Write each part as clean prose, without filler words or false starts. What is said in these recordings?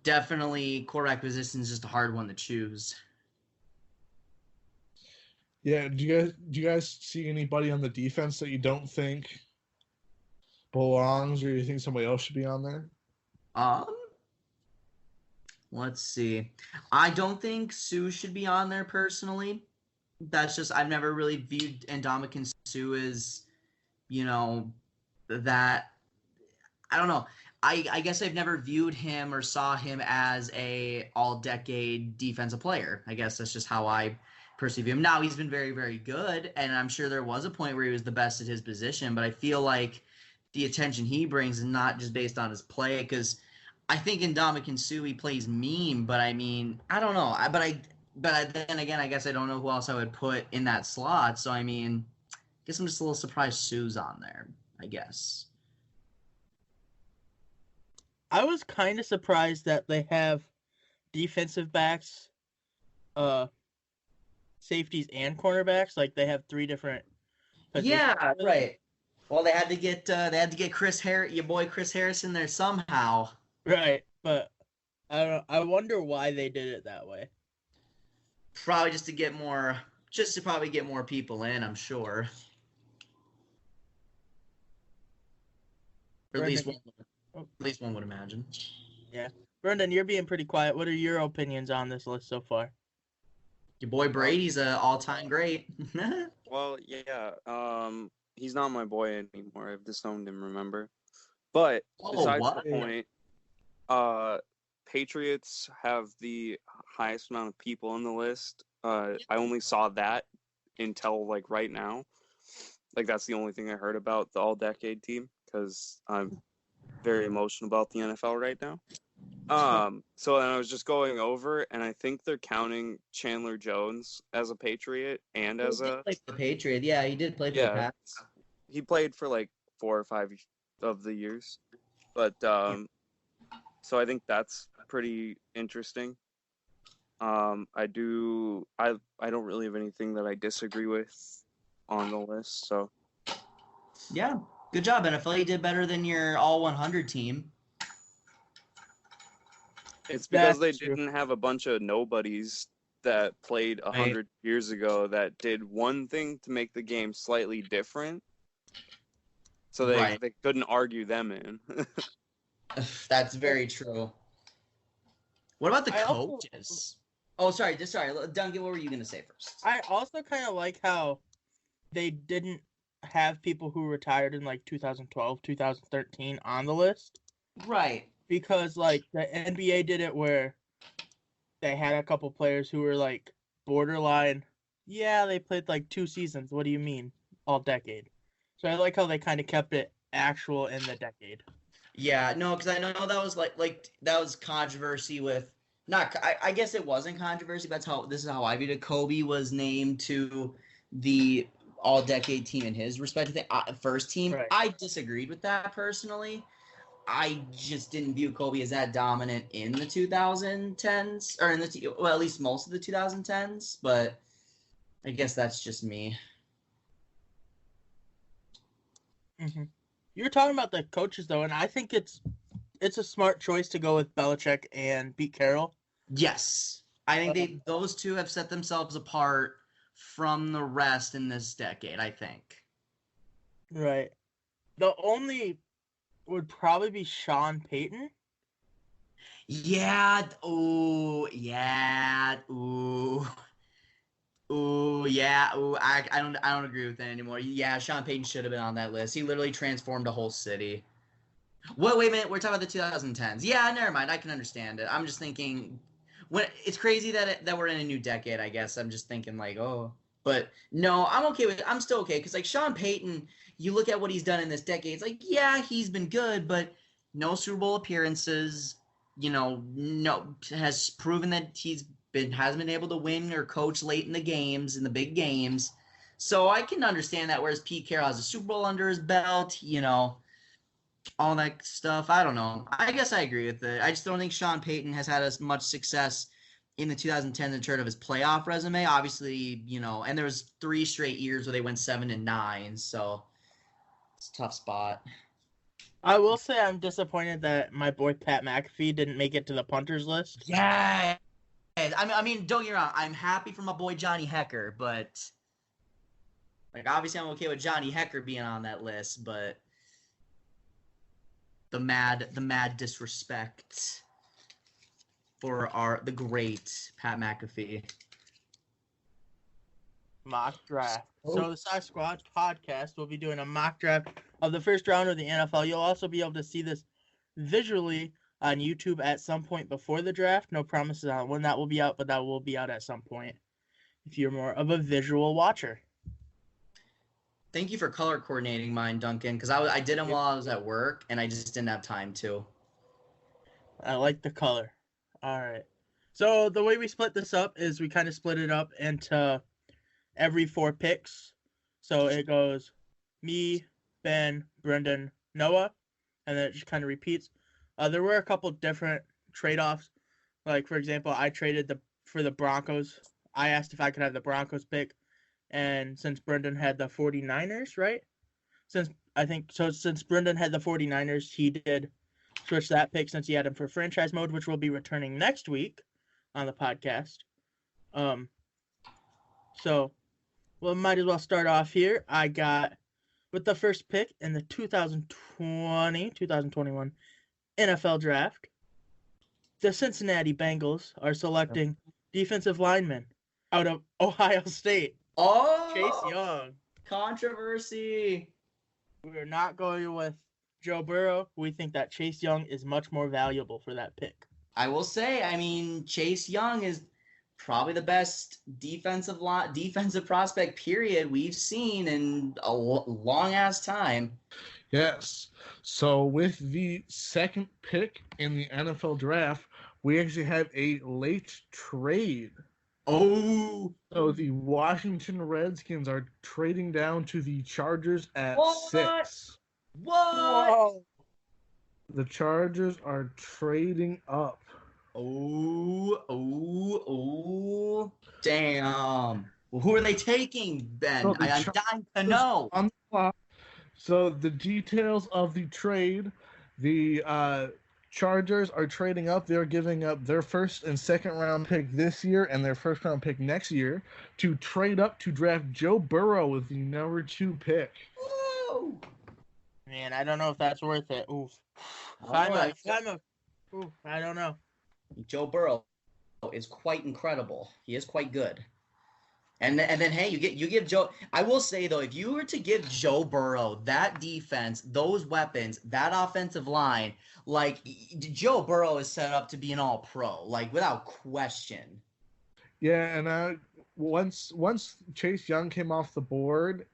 definitely quarterback position is just a hard one to choose. Yeah, do you guys see anybody on the defense that you don't think belongs, or you think somebody else should be on there? Um, let's see. I don't think Sue should be on there personally. That's just I've never really viewed Ndamukong Suh as, you know, that I don't know. I guess I've never viewed him or saw him as a all-decade defensive player. I guess that's just how I perceive him. Now he's been very, very good, and I'm sure there was a point where he was the best at his position. But I feel like the attention he brings is not just based on his play, because I think in Ndamukong Suh he plays mean. But I mean, I don't know. Then again, I guess I don't know who else I would put in that slot. So I mean, I guess I'm just a little surprised Sue's on there, I guess. I was kind of surprised that they have defensive backs, safeties, and cornerbacks. Like they have three different positions. Yeah, right. Well, they had to get Chris Harris, your boy Chris Harris, in there somehow. Right, but I don't know. I wonder why they did it that way. Probably just to probably get more people in, I'm sure. Or at least one would imagine. Yeah. Brendan, you're being pretty quiet. What are your opinions on this list so far? Your boy Brady's an all-time great. Well, yeah. He's not my boy anymore. I've disowned him, remember? But besides the point, Patriots have the highest amount of people on the list. I only saw that until like right now. Like that's the only thing I heard about the all-decade team because I'm very emotional about the NFL right now. So then I was just going over, and I think they're counting Chandler Jones as a Patriot and as a Patriot. Yeah, he did play for the Pats. He played for like 4 or 5 of the years, but so I think that's pretty interesting. I don't really have anything that I disagree with on the list. So yeah, good job, NFL. You did better than your all 100 team. It's because they didn't have a bunch of nobodies that played 100 years ago that did one thing to make the game slightly different. So they couldn't argue them in. That's very true. What about the coaches? Sorry. Duncan, what were you going to say first? I also kind of like how they didn't have people who retired in like 2012, 2013 on the list. Right. Because like the NBA did it where they had a couple players who were like borderline. Yeah, they played like 2 seasons. What do you mean? All decade. So I like how they kind of kept it actual in the decade. Yeah, no, because I know that was like that was controversy with I guess it wasn't controversy. But this is how I viewed it. Kobe was named to the all-decade team in his respective first team. Right. I disagreed with that personally. I just didn't view Kobe as that dominant in the 2010s, or at least most of the 2010s. But I guess that's just me. Mm-hmm. You're talking about the coaches though, and I think it's a smart choice to go with Belichick and Pete Carroll. Yes, I think those two have set themselves apart from the rest in this decade. I think. Right. The only would probably be Sean Payton. Yeah. Oh, yeah. Ooh. Ooh, yeah. Ooh, I don't agree with that anymore. Yeah, Sean Payton should have been on that list. He literally transformed a whole city. Wait a minute. We're talking about the 2010s. Yeah, never mind. I can understand it. I'm just thinking when it's crazy that we're in a new decade. I guess I'm just thinking like, oh. But no, I'm still okay because like Sean Payton, you look at what he's done in this decade. It's like, yeah, he's been good, but no Super Bowl appearances. No has proven that hasn't been able to win or coach late in the games, in the big games. So I can understand that. Whereas Pete Carroll has a Super Bowl under his belt, all that stuff. I don't know. I guess I agree with it. I just don't think Sean Payton has had as much success in the 2010s in terms of his playoff resume, obviously, and there was 3 straight years where they went 7-9, so it's a tough spot. I will say I'm disappointed that my boy Pat McAfee didn't make it to the punters list. Yeah. I mean, don't get me wrong. I'm happy for my boy Johnny Hecker, but like obviously I'm okay with Johnny Hecker being on that list, but the mad disrespect for the great Pat McAfee. Mock draft. Oh. So the Sox Squad podcast will be doing a mock draft of the first round of the NFL. You'll also be able to see this visually on YouTube at some point before the draft. No promises on when that will be out, but that will be out at some point if you're more of a visual watcher. Thank you for color coordinating mine, Duncan, because I did them while I was at work, and I just didn't have time to. I like the color. All right. So the way we split this up is we kind of split it up into every 4 picks. So it goes me, Ben, Brendan, Noah, and then it just kind of repeats. There were a couple different trade-offs. Like, for example, I traded for the Broncos. I asked if I could have the Broncos pick. And since Brendan had the 49ers, right? Since Brendan had the 49ers, he did switch that pick since he had him for franchise mode, which will be returning next week on the podcast. So, well, might as well start off here. I got, with the first pick in the 2020-2021 NFL Draft, the Cincinnati Bengals are selecting defensive linemen out of Ohio State. Oh, Chase Young. Controversy. We are not going with Joe Burrow. We think that Chase Young is much more valuable for that pick. I will say, I mean, Chase Young is probably the best defensive prospect period we've seen in a long ass time. Yes. So with the second pick in the NFL draft, we actually have a late trade. Oh. So the Washington Redskins are trading down to the Chargers at 6. What? Whoa. The Chargers are trading up. Oh. Damn. Well, who are they taking, Ben? So I'm dying to know. On the clock. So the details of the trade, the Chargers are trading up. They're giving up their first and second round pick this year and their first round pick next year to trade up to draft Joe Burrow with the number 2 pick. Woo! Man, I don't know if that's worth it. Oof. I don't know. Joe Burrow is quite incredible. He is quite good. And then hey, you give Joe. I will say though, if you were to give Joe Burrow that defense, those weapons, that offensive line, like Joe Burrow is set up to be an all-pro, like without question. Yeah, and once Chase Young came off the board,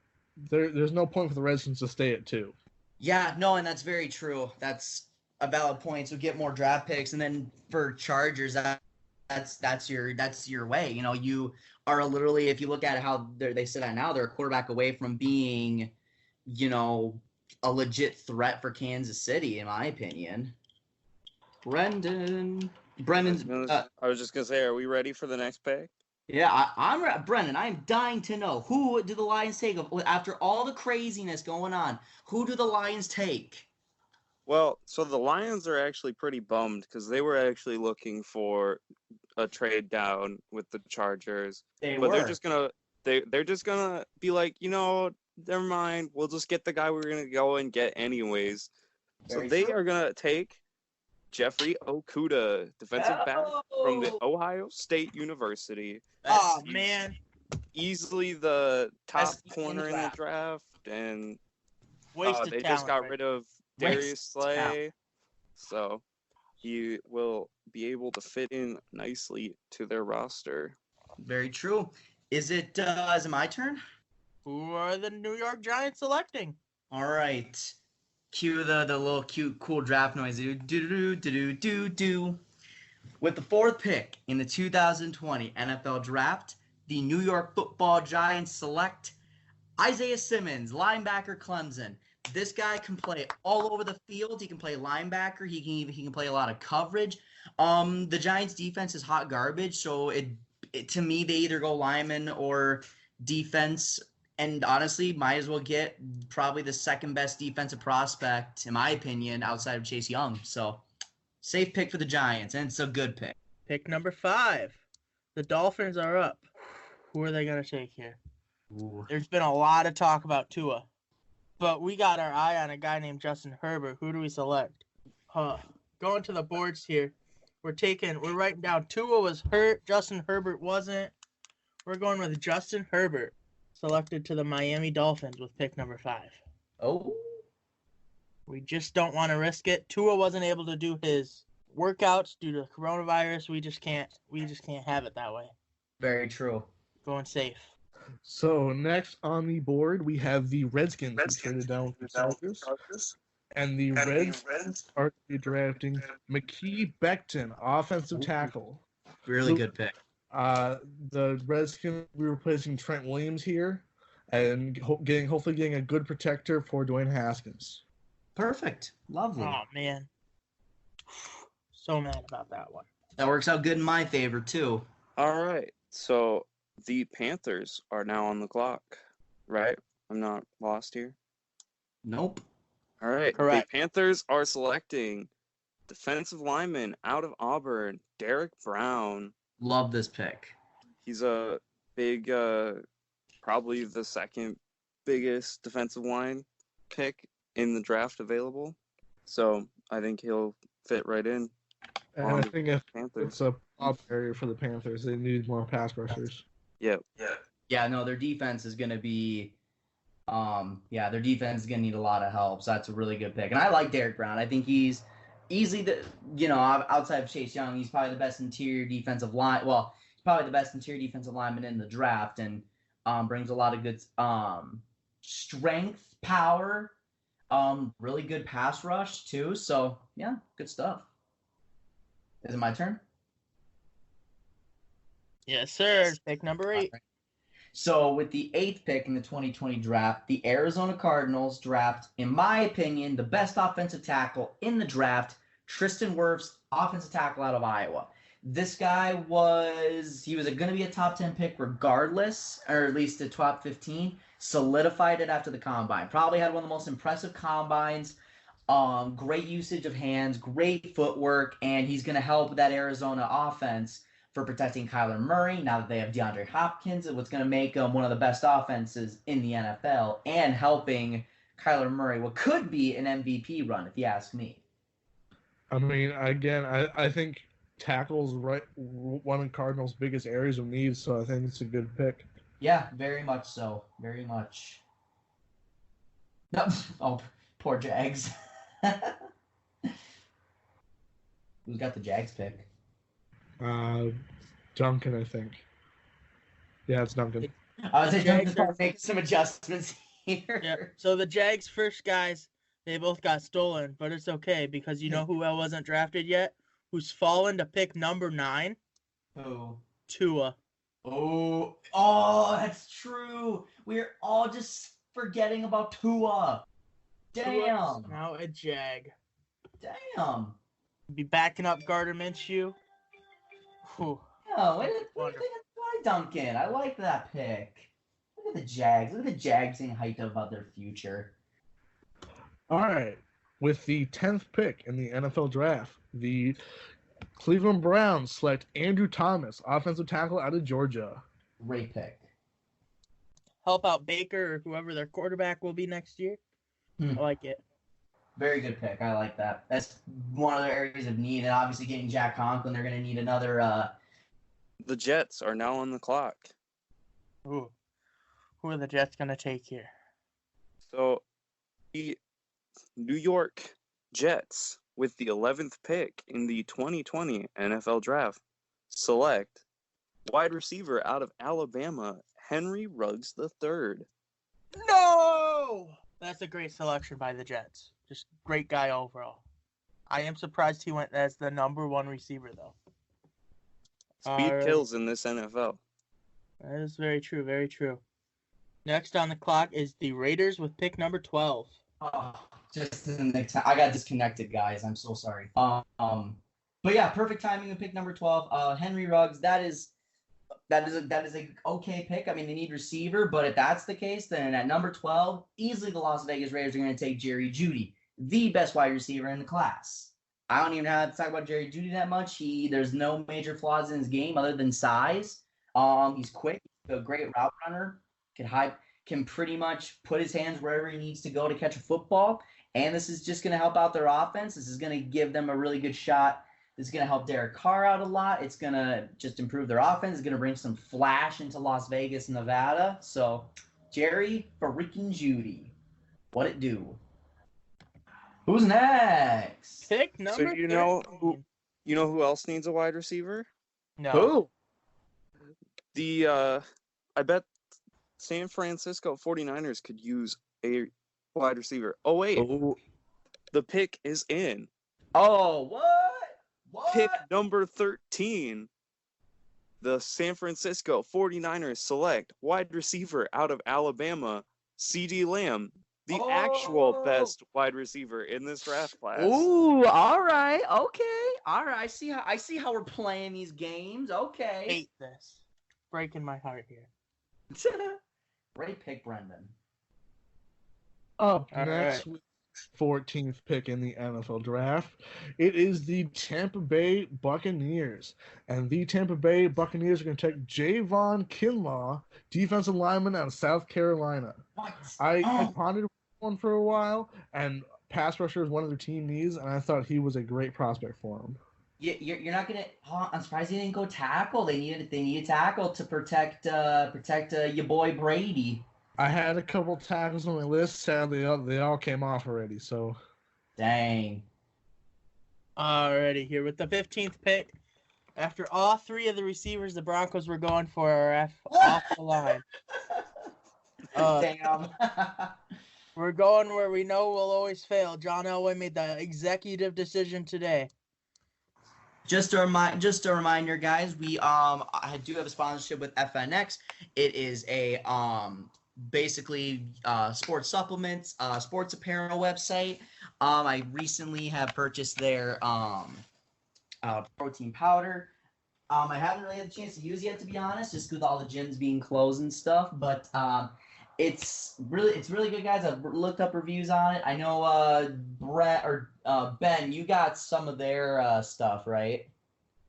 there's no point for the Redskins to stay at 2. Yeah, no, and that's very true. That's a valid point. So get more draft picks, and then for Chargers, that's your way. You know, you are literally, if you look at how they sit at now, they're a quarterback away from being, you know, a legit threat for Kansas City, in my opinion. Brendan. I was just gonna say, are we ready for the next pick? Yeah, I'm Brendan. I am dying to know, who do the Lions take after all the craziness going on? Who do the Lions take? Well, so the Lions are actually pretty bummed because they were actually looking for a trade down with the Chargers. They're just gonna be like, you know, never mind. We'll just get the guy we're gonna go and get anyways. So they are gonna take Jeffrey Okudah, defensive back from the Ohio State University. Oh man, easily the top corner in the draft, and they just got rid of Darius Slay, so he will be able to fit in nicely to their roster. Very true. Is it my turn? Who are the New York Giants selecting? All right. Cue the little cute, cool draft noise. Do. With the 4th pick in the 2020 NFL Draft, the New York Football Giants select Isaiah Simmons, linebacker, Clemson. This guy can play all over the field. He can play linebacker. He can play a lot of coverage. The Giants' defense is hot garbage, so to me, they either go lineman or defense. And honestly, might as well get probably the second best defensive prospect, in my opinion, outside of Chase Young. So, safe pick for the Giants, and it's a good pick. Pick number 5. The Dolphins are up. Who are they going to take here? Ooh. There's been a lot of talk about Tua, but we got our eye on a guy named Justin Herbert. Who do we select? Going to the boards here. We're writing down Tua was hurt, Justin Herbert wasn't. We're going with Justin Herbert, selected to the Miami Dolphins with pick number 5. Oh. We just don't want to risk it. Tua wasn't able to do his workouts due to coronavirus. We just can't have it that way. Very true. Going safe. So next on the board, we have the Redskins who traded down with the Chargers. And the Reds are drafting McKee Becton, offensive tackle. Really good pick. The Redskins will be replacing Trent Williams here and hopefully getting a good protector for Dwayne Haskins. Perfect. Lovely. Oh, man. So mad about that one. That works out good in my favor, too. All right. So the Panthers are now on the clock, right? I'm not lost here. Nope. All right. Correct. The Panthers are selecting defensive lineman out of Auburn, Derek Brown. Love this pick. He's a big, probably the second biggest defensive line pick in the draft available. So I think he'll fit right in. And I think if Panthers. it's a top area for the Panthers, they need more pass rushers. Yep. Yeah, no, their defense is going to be their defense is going to need a lot of help. So that's a really good pick. And I like Derek Brown. I think he's easily outside of Chase Young, he's probably the best interior defensive line. Well, he's probably the best interior defensive lineman in the draft, and brings a lot of good strength, power, really good pass rush too. So yeah, good stuff. Is it my turn? Yes, sir. Pick number 8. Right. So with the 8th pick in the 2020 draft, the Arizona Cardinals draft, in my opinion, the best offensive tackle in the draft, Tristan Wirfs, offensive tackle out of Iowa. This guy was going to be a top 10 pick regardless, or at least a top 15. Solidified it after the combine. Probably had one of the most impressive combines. Great usage of hands, great footwork, and he's going to help that Arizona offense for protecting Kyler Murray. Now that they have DeAndre Hopkins, what's going to make them one of the best offenses in the NFL, and helping Kyler Murray what could be an MVP run, if you ask me. I mean, again, I think tackle's one of Cardinals' biggest areas of need, so I think it's a good pick. Yeah, very much so. Very much. No, oh, poor Jags. Who's got the Jags pick? Duncan, I think. Yeah, it's Duncan. I was going to make some adjustments here. Yeah. So the Jags' first guys, they both got stolen, but it's okay because you know who wasn't drafted yet? Who's fallen to pick number 9? Who? Tua. Oh, that's true. We're all just forgetting about Tua. Damn. Tua's now a Jag. Damn. Be backing up Gardner Minshew. Whew. No, what do you think of Duncan? I like that pick. Look at the Jags. Look at the Jags being hyped up about their future. All right. With the 10th pick in the NFL draft, the Cleveland Browns select Andrew Thomas, offensive tackle out of Georgia. Great pick. Help out Baker or whoever their quarterback will be next year. I like it. Very good pick. I like that. That's one of their areas of need, and obviously getting Jack Conklin, they're going to need another. The Jets are now on the clock. Ooh. Who are the Jets going to take here? So, the New York Jets, with the 11th pick in the 2020 NFL Draft, select wide receiver out of Alabama, Henry Ruggs III. No! That's a great selection by the Jets. Just great guy overall. I am surprised he went as the number 1 receiver, though. Speed kills in this NFL. That is very true, very true. Next on the clock is the Raiders with pick number 12. Oh, just in the time. I got disconnected, guys. I'm so sorry. But yeah, perfect timing to pick number 12. Henry Ruggs, that is that is a okay pick. I mean, they need receiver, but if that's the case, then at number 12, easily the Las Vegas Raiders are going to take Jerry Jeudy, the best wide receiver in the class. I don't even have to talk about Jerry Jeudy that much. There's no major flaws in his game other than size. He's quick, he's a great route runner, can pretty much put his hands wherever he needs to go to catch a football. And this is just going to help out their offense. This is going to give them a really good shot. This is going to help Derek Carr out a lot. It's going to just improve their offense. It's going to bring some flash into Las Vegas, Nevada. So, Jerry freaking Jeudy. What it do? Who's next? Pick number. So you know who else needs a wide receiver? No. Who? I bet San Francisco 49ers could use a wide receiver. Oh wait. Oh. The pick is in. Oh, what? Pick number 13. The San Francisco 49ers select wide receiver out of Alabama, CeeDee Lamb, the actual best wide receiver in this draft class. Ooh, all right, okay, all right. I see how we're playing these games. Okay. Hate this. Breaking my heart here. Great pick, Brendan. Up All next, right. 14th pick in the NFL draft, it is the Tampa Bay Buccaneers. And the Tampa Bay Buccaneers are going to take Javon Kinlaw, defensive lineman out of South Carolina. What? I pondered one for a while, and pass rusher is one of their team needs, and I thought he was a great prospect for them. You're not gonna. Oh, I'm surprised he didn't go tackle. They need tackle to protect your boy Brady. I had a couple tackles on my list. Sadly, they all came off already. So, Dang. Alrighty, here with the 15th pick. After all three of the receivers the Broncos were going for are off the line. Damn. We're going where we know we'll always fail. John Elway made the executive decision today. Just a reminder, guys. I do have a sponsorship with FNX. It is a basically sports supplements, sports apparel website. I recently have purchased their protein powder. I haven't really had a chance to use it yet, to be honest, just with all the gyms being closed and stuff. But it's really good, guys. I've looked up reviews on it. I know Brett or Ben, you got some of their stuff, right?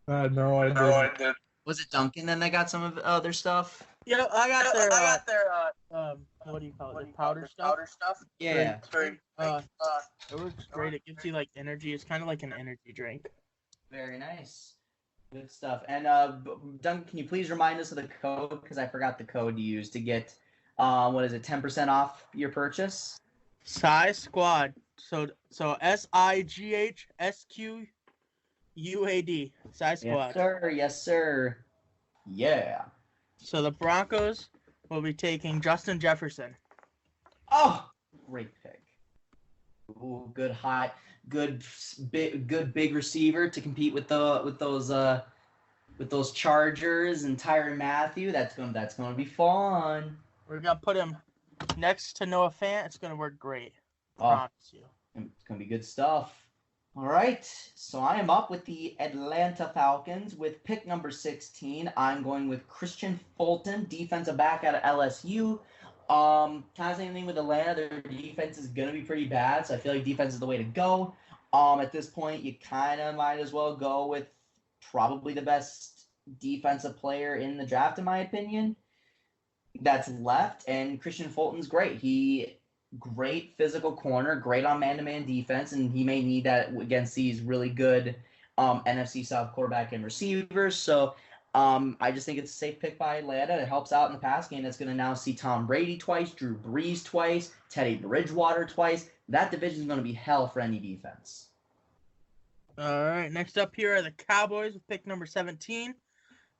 no, I didn't. Was it Duncan then that got some of their stuff? Yeah, I got their what do you call it? The powder stuff. Yeah. It works great. It gives you like energy. It's kind of like an energy drink. Very nice. Good stuff. And Duncan, can you please remind us of the code, because I forgot the code to use to get 10% off your purchase? Size Squad. So SIGHSQUAD. Size Squad. Yes, sir. Yes, sir. Yeah. So the Broncos will be taking Justin Jefferson. Oh, great pick. Ooh, good big receiver to compete with those Chargers and Tyrann Mathieu. That's gonna be fun. We're gonna put him next to Noah Fant. It's gonna work great. I promise you. It's gonna be good stuff. All right, so I am up with the Atlanta Falcons with pick number 16. I'm going with Christian Fulton, defensive back out of LSU. Kind of same thing with Atlanta. Their defense is going to be pretty bad, so I feel like defense is the way to go. At this point, you kind of might as well go with probably the best defensive player in the draft, in my opinion, that's left. And Christian Fulton's great. Great physical corner, great on man-to-man defense, and he may need that against these really good NFC South quarterback and receivers. So I just think it's a safe pick by Atlanta. It helps out in the pass game. It's going to now see Tom Brady twice, Drew Brees twice, Teddy Bridgewater twice. That division is going to be hell for any defense. All right, next up here are the Cowboys with pick number 17.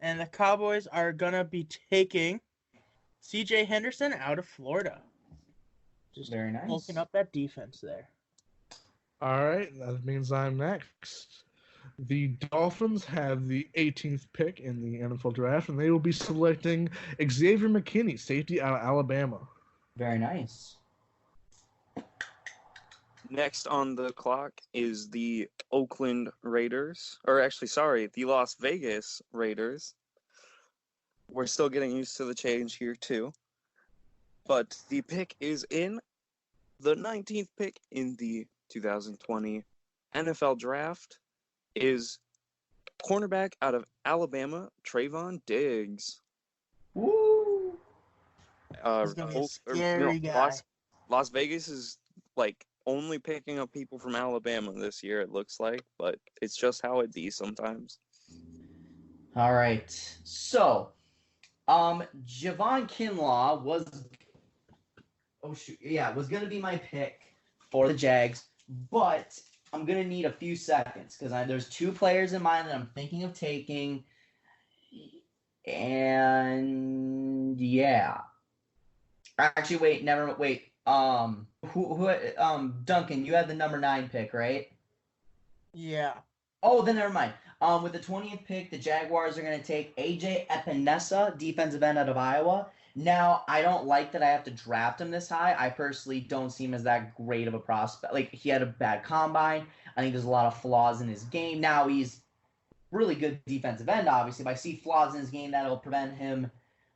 And the Cowboys are going to be taking C.J. Henderson out of Florida. Just very nice. Bulking up that defense there. All right, that means I'm next. The Dolphins have the 18th pick in the NFL draft, and they will be selecting Xavier McKinney, safety out of Alabama. Very nice. Next on the clock is the Oakland Raiders, or actually, sorry, the Las Vegas Raiders. we're still getting used to the change here too. But the pick is in the 19th pick in the 2020 NFL Draft is cornerback out of Alabama, Trayvon Diggs. Woo! He's gonna be a scary guy. Las Vegas is like only picking up people from Alabama this year, it looks like, but it's just how it be sometimes. All right. So, Javon Kinlaw was going to be my pick for the Jags, but I'm going to need a few seconds because there's two players in mind that I'm thinking of taking. And yeah. Actually, wait. Duncan, you had the number 9 pick, right? Yeah. Oh, then never mind. With the 20th pick, the Jaguars are going to take A.J. Epinesa, defensive end out of Iowa. Now, I don't like that I have to draft him this high. I personally don't see him as that great of a prospect. Like, he had a bad combine. I think there's a lot of flaws in his game. Now, he's really good defensive end, obviously, but I see flaws in his game that'll prevent him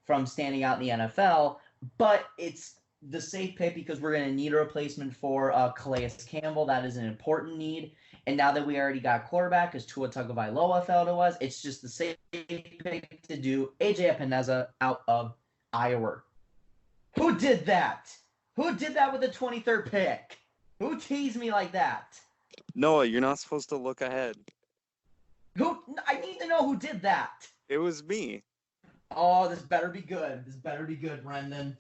from standing out in the NFL. But it's the safe pick because we're going to need a replacement for Calais Campbell. That is an important need. And now that we already got quarterback, as Tua Tagovailoa felt it was, it's just the safe pick to do A.J. Epinesa out of Iowa. Who did that? Who did that with the 23rd pick? Who teased me like that? Noah, you're not supposed to look ahead. I need to know who did that. It was me. Oh, this better be good. Brendan.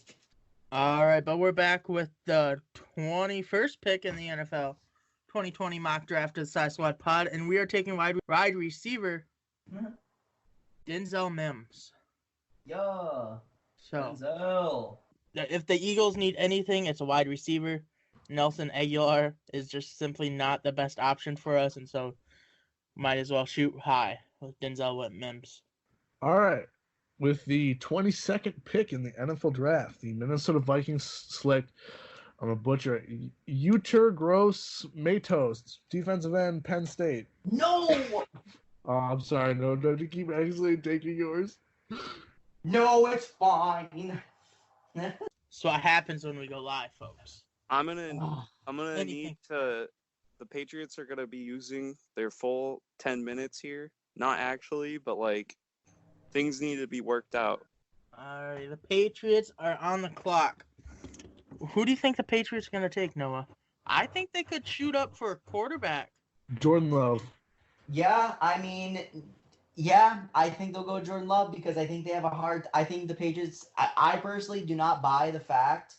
All right, but we're back with the 21st pick in the NFL 2020 mock draft of Size Squad Pod, and we are taking wide receiver Denzel Mims. Yeah. So, Denzel. if the Eagles need anything, it's a wide receiver. Nelson Aguilar is just simply not the best option for us, and so might as well shoot high with Denzel Mims. All right. With the 22nd pick in the NFL Draft, the Minnesota Vikings select, I'm a butcher, Uter Gross Matos, defensive end, Penn State. No! Oh, I'm sorry. No, to keep actually taking yours. No, it's fine. So what happens when we go live, folks? I'm gonna need to. The Patriots are gonna be using their full 10 minutes here. Not actually, but like things need to be worked out. All right, the Patriots are on the clock. Who do you think the Patriots are gonna take, Noah? I think they could shoot up for a quarterback. Jordan Love. Yeah, I think they'll go Jordan Love because I think they have I think the Patriots, I personally do not buy the fact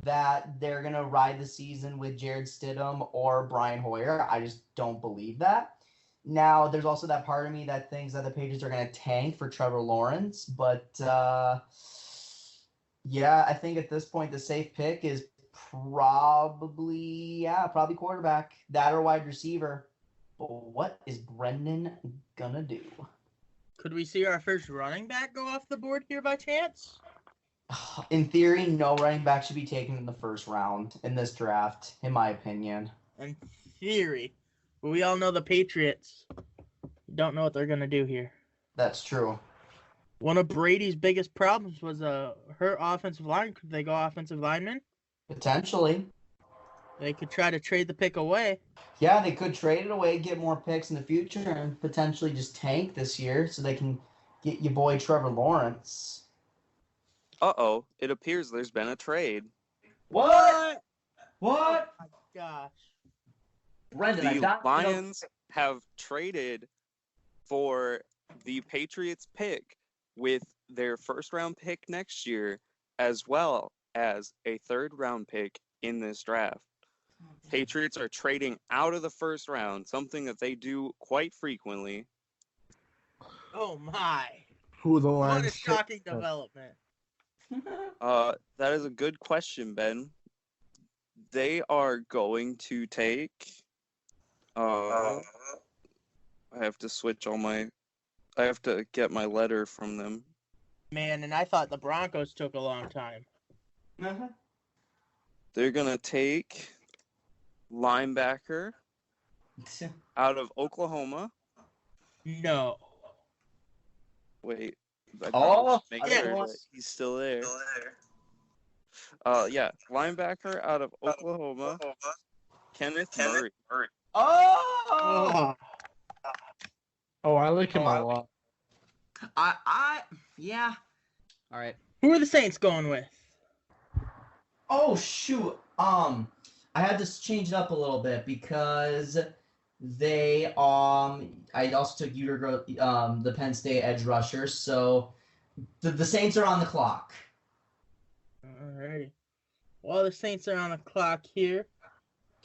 that they're going to ride the season with Jared Stidham or Brian Hoyer. I just don't believe that. Now, there's also that part of me that thinks that the Patriots are going to tank for Trevor Lawrence, but I think at this point the safe pick is probably quarterback, that or wide receiver. But what is Brendan going to do? Could we see our first running back go off the board here by chance? In theory, no running back should be taken in the first round in this draft, in my opinion. In theory. But we all know the Patriots don't know what they're going to do here. That's true. One of Brady's biggest problems was her offensive line. Could they go offensive lineman? Potentially. They could try to trade the pick away. Yeah, they could trade it away, get more picks in the future, and potentially just tank this year so they can get your boy Trevor Lawrence. Uh-oh, it appears there's been a trade. What? Oh my gosh. Brendan, the Lions have traded for the Patriots pick with their first-round pick next year, as well as a third-round pick in this draft. Patriots are trading out of the first round, something that they do quite frequently. Oh my. Who the Lions? What a shocking development. That is a good question, Ben. They are going to take. I have to switch I have to get my letter from them. Man, and I thought the Broncos took a long time. They're gonna take linebacker out of Oklahoma. No. Wait, Oh, make yeah. sure that he's still there. Yeah, linebacker out of Oklahoma, Kenneth Murray. Oh, Oh, I like him a lot. yeah. All right. Who are the Saints going with? Oh shoot. I had to change it up a little bit because they I also took Uter, the Penn State edge rusher, so the Saints are on the clock. Alrighty. While the Saints are on the clock here,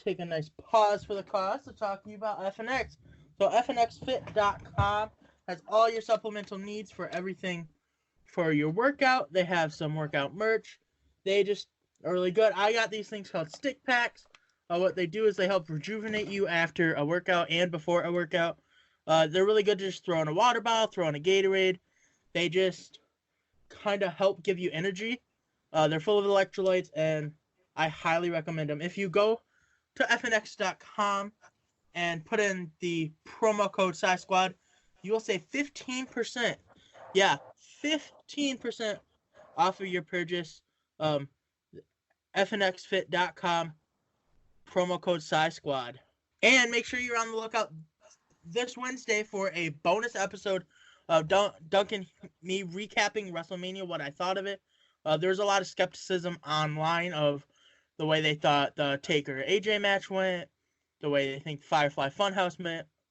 take a nice pause for the cause to talk to you about FNX. So FNXFit.com has all your supplemental needs for everything for your workout. They have some workout merch. They just are really good. I got these things called stick packs. What they do is they help rejuvenate you after a workout and before a workout. They're really good to just throw in a water bottle, throw in a Gatorade. They just kind of help give you energy. They're full of electrolytes, and I highly recommend them. If you go to fnx.com and put in the promo code SciSquad, you will save 15%. Yeah, 15% off of your purchase. fnxfit.com, promo code SciSquad. And make sure you're on the lookout this Wednesday for a bonus episode of Duncan, me recapping WrestleMania, what I thought of it. There's a lot of skepticism online of the way they thought the Taker AJ match went, the way they think Firefly Funhouse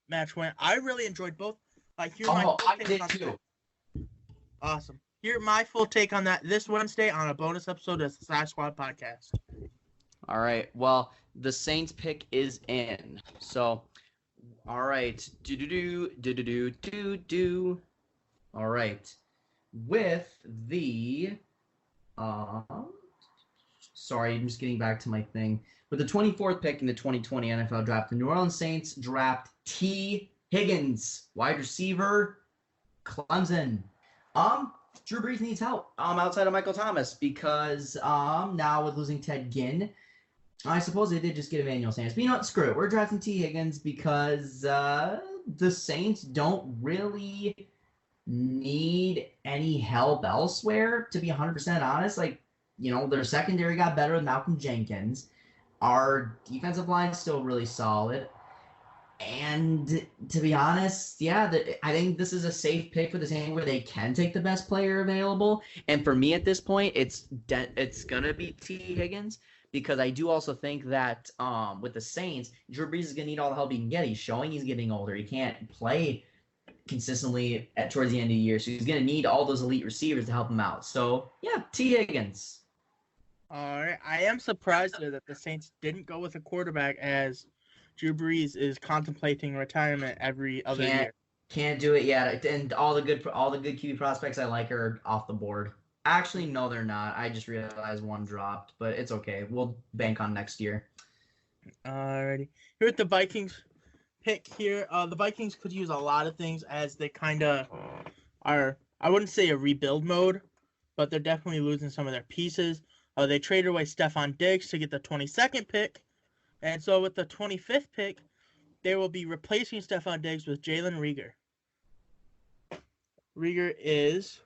match went. I really enjoyed both. I did too. Awesome. Hear my full take on that this Wednesday on a bonus episode of the Sci Squad podcast. All right. Well, the Saints pick is in. So, all right. All right. With the sorry, I'm just getting back to my thing. With the 24th pick in the 2020 NFL Draft, the New Orleans Saints draft T. Higgins, wide receiver, Clemson. Drew Brees needs help outside of Michael Thomas because now with losing Ted Ginn, I suppose they did just get Emmanuel Sanders. But you know what? Screw it. We're drafting T. Higgins because the Saints don't really need any help elsewhere, to be 100% honest. Like, you know, their secondary got better with Malcolm Jenkins. Our defensive line is still really solid. And to be honest, yeah, I think this is a safe pick for the Saints where they can take the best player available. And for me at this point, it's going to be T. Higgins because I do also think that with the Saints, Drew Brees is going to need all the help he can get. He's showing he's getting older. He can't play consistently towards the end of the year. So he's going to need all those elite receivers to help him out. So, yeah, T. Higgins. All right. I am surprised that the Saints didn't go with a quarterback as Drew Brees is contemplating retirement every other year. Can't do it yet. And all the good QB prospects I like are off the board. Actually, no, they're not. I just realized one dropped, but it's okay. We'll bank on next year. Alrighty. Here at the Vikings pick here, the Vikings could use a lot of things as they kind of are, I wouldn't say a rebuild mode, but they're definitely losing some of their pieces. They traded away Stephon Diggs to get the 22nd pick. And so with the 25th pick, they will be replacing Stephon Diggs with Jalen Reagor. Reagor is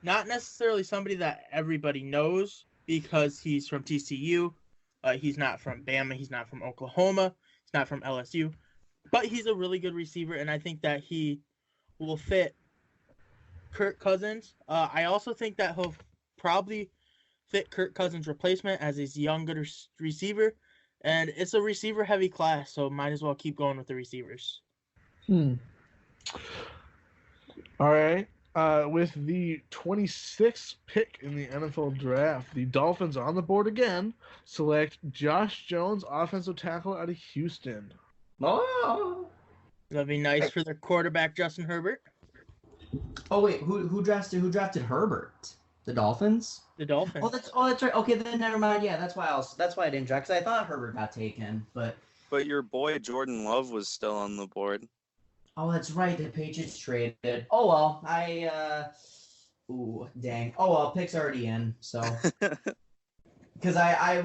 not necessarily somebody that everybody knows because he's from TCU. He's not from Bama. He's not from Oklahoma. He's not from LSU. But he's a really good receiver, and I think that he will fit Kirk Cousins. I also think that he'll probably fit Kirk Cousins' replacement as his younger receiver. And it's a receiver-heavy class, so might as well keep going with the receivers. All right. With the 26th pick in the NFL Draft, the Dolphins on the board again select Josh Jones, offensive tackle out of Houston. Oh, That'd be nice for their quarterback, Justin Herbert. Oh wait, who drafted Herbert? The Dolphins? The Dolphins. Oh, that's right. Okay, then never mind. Yeah, that's why I didn't draft because I thought Herbert got taken, but your boy Jordan Love was still on the board. Oh, that's right. The Patriots traded. Oh well, ooh, dang. Oh well, pick's already in. So, because I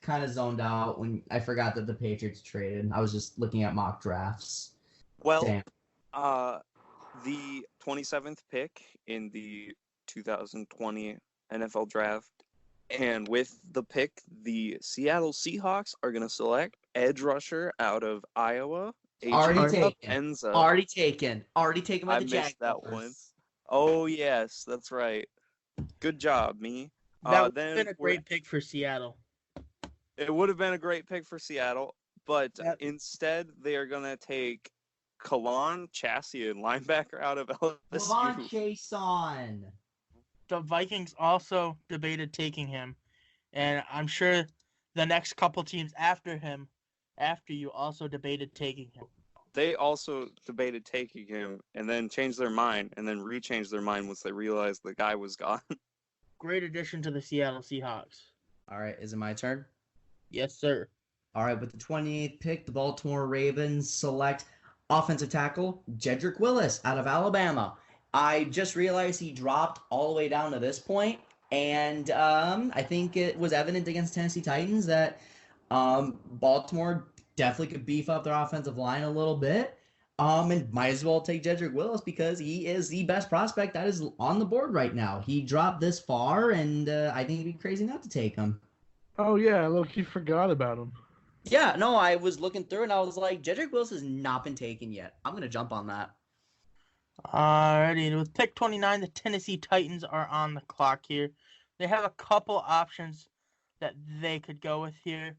kind of zoned out when I forgot that the Patriots traded. I was just looking at mock drafts. Well, Damn. The 27th pick in the 2020 NFL Draft. And with the pick, the Seattle Seahawks are going to select edge rusher out of Iowa. Already AJ taken. Enza. Already taken by I the missed Jaguars. that one. Oh, yes, that's right. Good job, me. That would have Then been a great pick for Seattle. It would have been a great pick for Seattle, but Yep. instead they are going to take Kalon Chassian, linebacker out of LSU. Levon Chason. The Vikings also debated taking him, and I'm sure the next couple teams after him, after you, also debated taking him. They also debated taking him and then changed their mind and then rechanged their mind once they realized the guy was gone. Great addition to the Seattle Seahawks. All right, is it my turn? Yes, sir. All right, with the 28th pick, the Baltimore Ravens select offensive tackle Jedrick Willis out of Alabama. I just realized he dropped all the way down to this point, and I think it was evident against Tennessee Titans that Baltimore definitely could beef up their offensive line a little bit, and might as well take Jedrick Willis because he is the best prospect that is on the board right now. He dropped this far, and I think it'd be crazy not to take him. Oh, yeah, look, you forgot about him. Yeah, no, I was looking through and I was like, Jedrick Willis has not been taken yet. I'm going to jump on that. Alrighty, with pick 29, the Tennessee Titans are on the clock here. They have a couple options that they could go with here,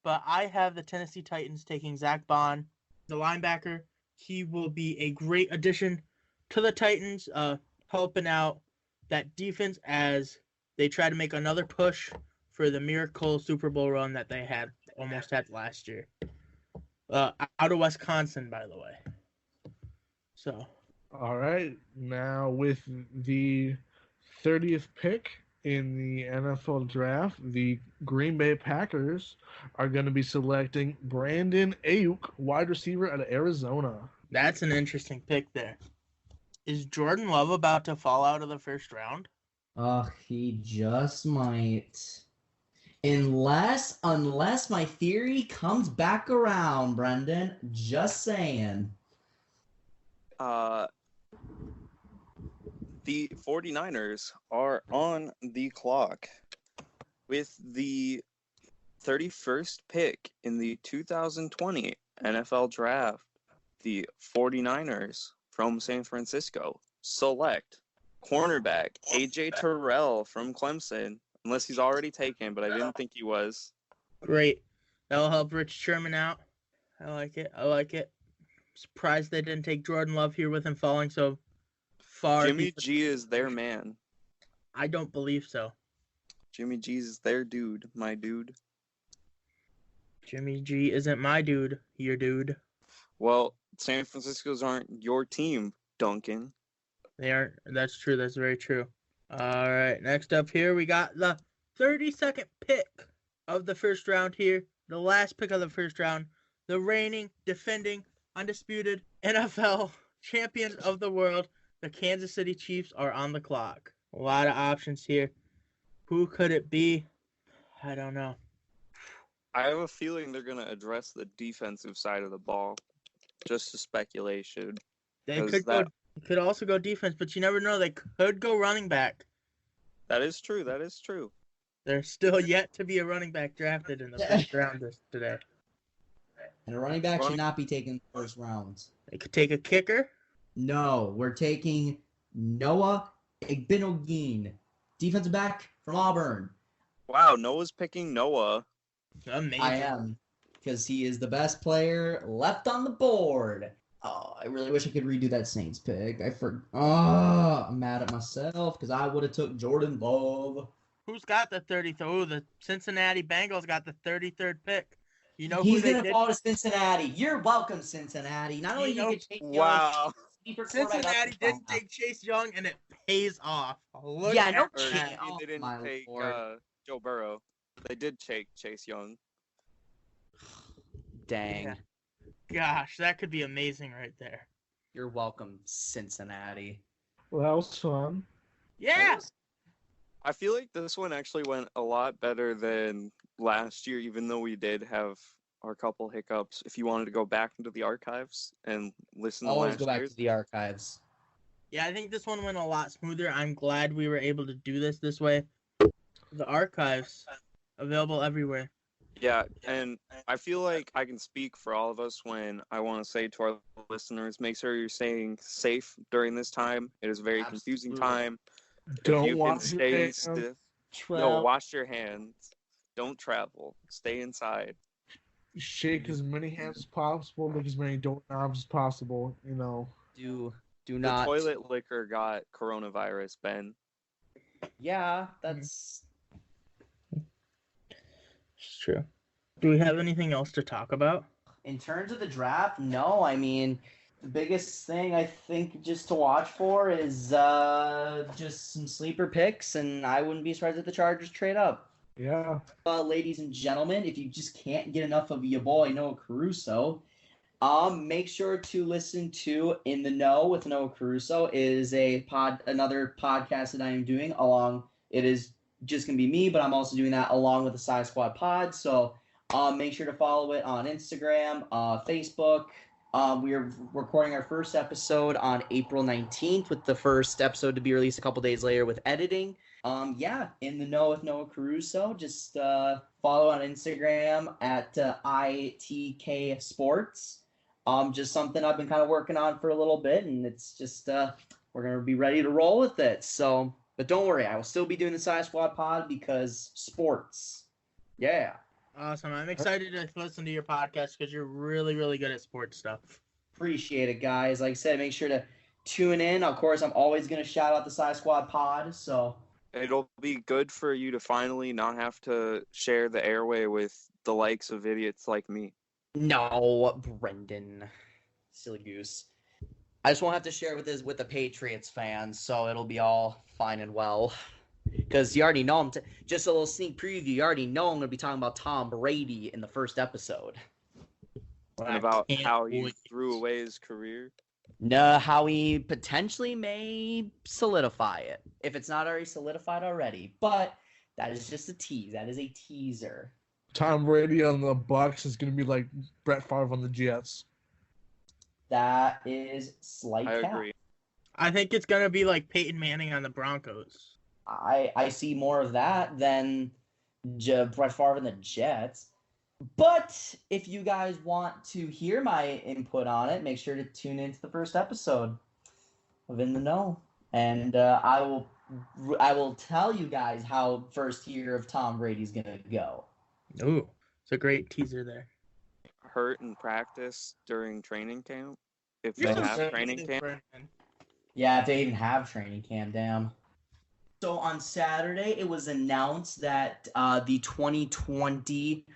but I have the Tennessee Titans taking Zach Bond, the linebacker. He will be a great addition to the Titans, helping out that defense as they try to make another push for the miracle Super Bowl run that they almost had last year. Out of Wisconsin, by the way. So. All right, now with the 30th pick in the NFL Draft, the Green Bay Packers are going to be selecting Brandon Ayuk, wide receiver out of Arizona. That's an interesting pick there. Is Jordan Love about to fall out of the first round? He just might. Unless my theory comes back around, Brendan. Just saying. The 49ers are on the clock with the 31st pick in the 2020 NFL Draft. The 49ers from San Francisco select cornerback AJ Terrell from Clemson, unless he's already taken, but I didn't think he was. Great. That'll help Rich Sherman out. I like it. Surprised they didn't take Jordan Love here with him falling so far. Jimmy G is their man. I don't believe so. Jimmy G is their dude, my dude. Jimmy G isn't my dude, your dude. Well, San Francisco's aren't your team, Duncan. They aren't. That's true. That's very true. All right. Next up here, we got the 32nd pick of the first round here. The last pick of the first round. The reigning, defending, undisputed NFL champions of the world. The Kansas City Chiefs are on the clock. A lot of options here. Who could it be? I don't know. I have a feeling they're going to address the defensive side of the ball. Just a speculation. They could also go defense, but you never know. They could go running back. That is true. There's still yet to be a running back drafted in the first round today. And a running back should not be taken in the first rounds. They could take a kicker. No, we're taking Noah Igbinoghene, defensive back from Auburn. Wow, Noah's picking Noah. Amazing. I am, because he is the best player left on the board. Oh, I really wish I could redo that Saints pick. I'm mad at myself because I would have took Jordan Love. Who's got the 33rd? Oh, the Cincinnati Bengals got the 33rd pick. You know He's who going to fall to Cincinnati. You're welcome, Cincinnati. Not only you get Chase Young, Cincinnati didn't take Chase Young, and it pays off. They didn't take Joe Burrow. They did take Chase Young. Dang. Yeah. Gosh, that could be amazing right there. You're welcome, Cincinnati. Well, that was fun. Yeah. I feel like this one actually went a lot better than last year, even though we did have our couple hiccups. If you wanted to go back into the archives and listen to Always last go back year's. to the archives. Yeah, I think this one went a lot smoother. I'm glad we were able to do this way. The archives available everywhere. Yeah, and I feel like I can speak for all of us when I want to say to our listeners, make sure you're staying safe during this time. It is a very confusing time. Don't if you can wash your stay hands. still, Travel. wash your hands. Don't travel. Stay inside. Shake as many hands as possible. Make as many doorknobs as possible. You know. Do The not. toilet liquor got coronavirus, Ben. Yeah, that's. It's true. Do we have anything else to talk about? In terms of the draft, no. I mean, the biggest thing I think just to watch for is just some sleeper picks, and I wouldn't be surprised if the Chargers trade up. Yeah. Ladies and gentlemen, if you just can't get enough of your boy Noah Caruso, make sure to listen to In the Know with Noah Caruso. It is another podcast that I am doing along. It is just gonna be me, but I'm also doing that along with the Side Squad Pod. So make sure to follow it on Instagram, Facebook. We are recording our first episode on April 19th, with the first episode to be released a couple days later with editing. In the Know with Noah Caruso. Just follow on Instagram at ITK Sports. Just something I've been kind of working on for a little bit, and it's just we're gonna be ready to roll with it. So, but don't worry, I will still be doing the Side Squad Pod because sports. Yeah. Awesome. I'm excited to listen to your podcast because you're really, really good at sports stuff. Appreciate it, guys. Like I said, make sure to tune in. Of course, I'm always gonna shout out the Side Squad Pod. So. It'll be good for you to finally not have to share the airway with the likes of idiots like me. No, Brendan. Silly goose. I just won't have to share with the Patriots fans, so it'll be all fine and well. Because you already know just a little sneak preview, you already know I'm going to be talking about Tom Brady in the first episode. And about how he threw away his career. No, how he potentially may solidify it, if it's not already solidified already. But that is just a tease. That is a teaser. Tom Brady on the Bucs is going to be like Brett Favre on the Jets. That is slight I cap. agree. I think it's going to be like Peyton Manning on the Broncos. I see more of that than Brett Favre and the Jets. But if you guys want to hear my input on it, make sure to tune into the first episode of In the Know. And I will tell you guys how first year of Tom Brady's going to go. Ooh, it's a great teaser there. Hurt in practice during training camp. If You're they so have training sensitive, camp. Brandon. Yeah, if they even have training camp, damn. So on Saturday, it was announced that the 2020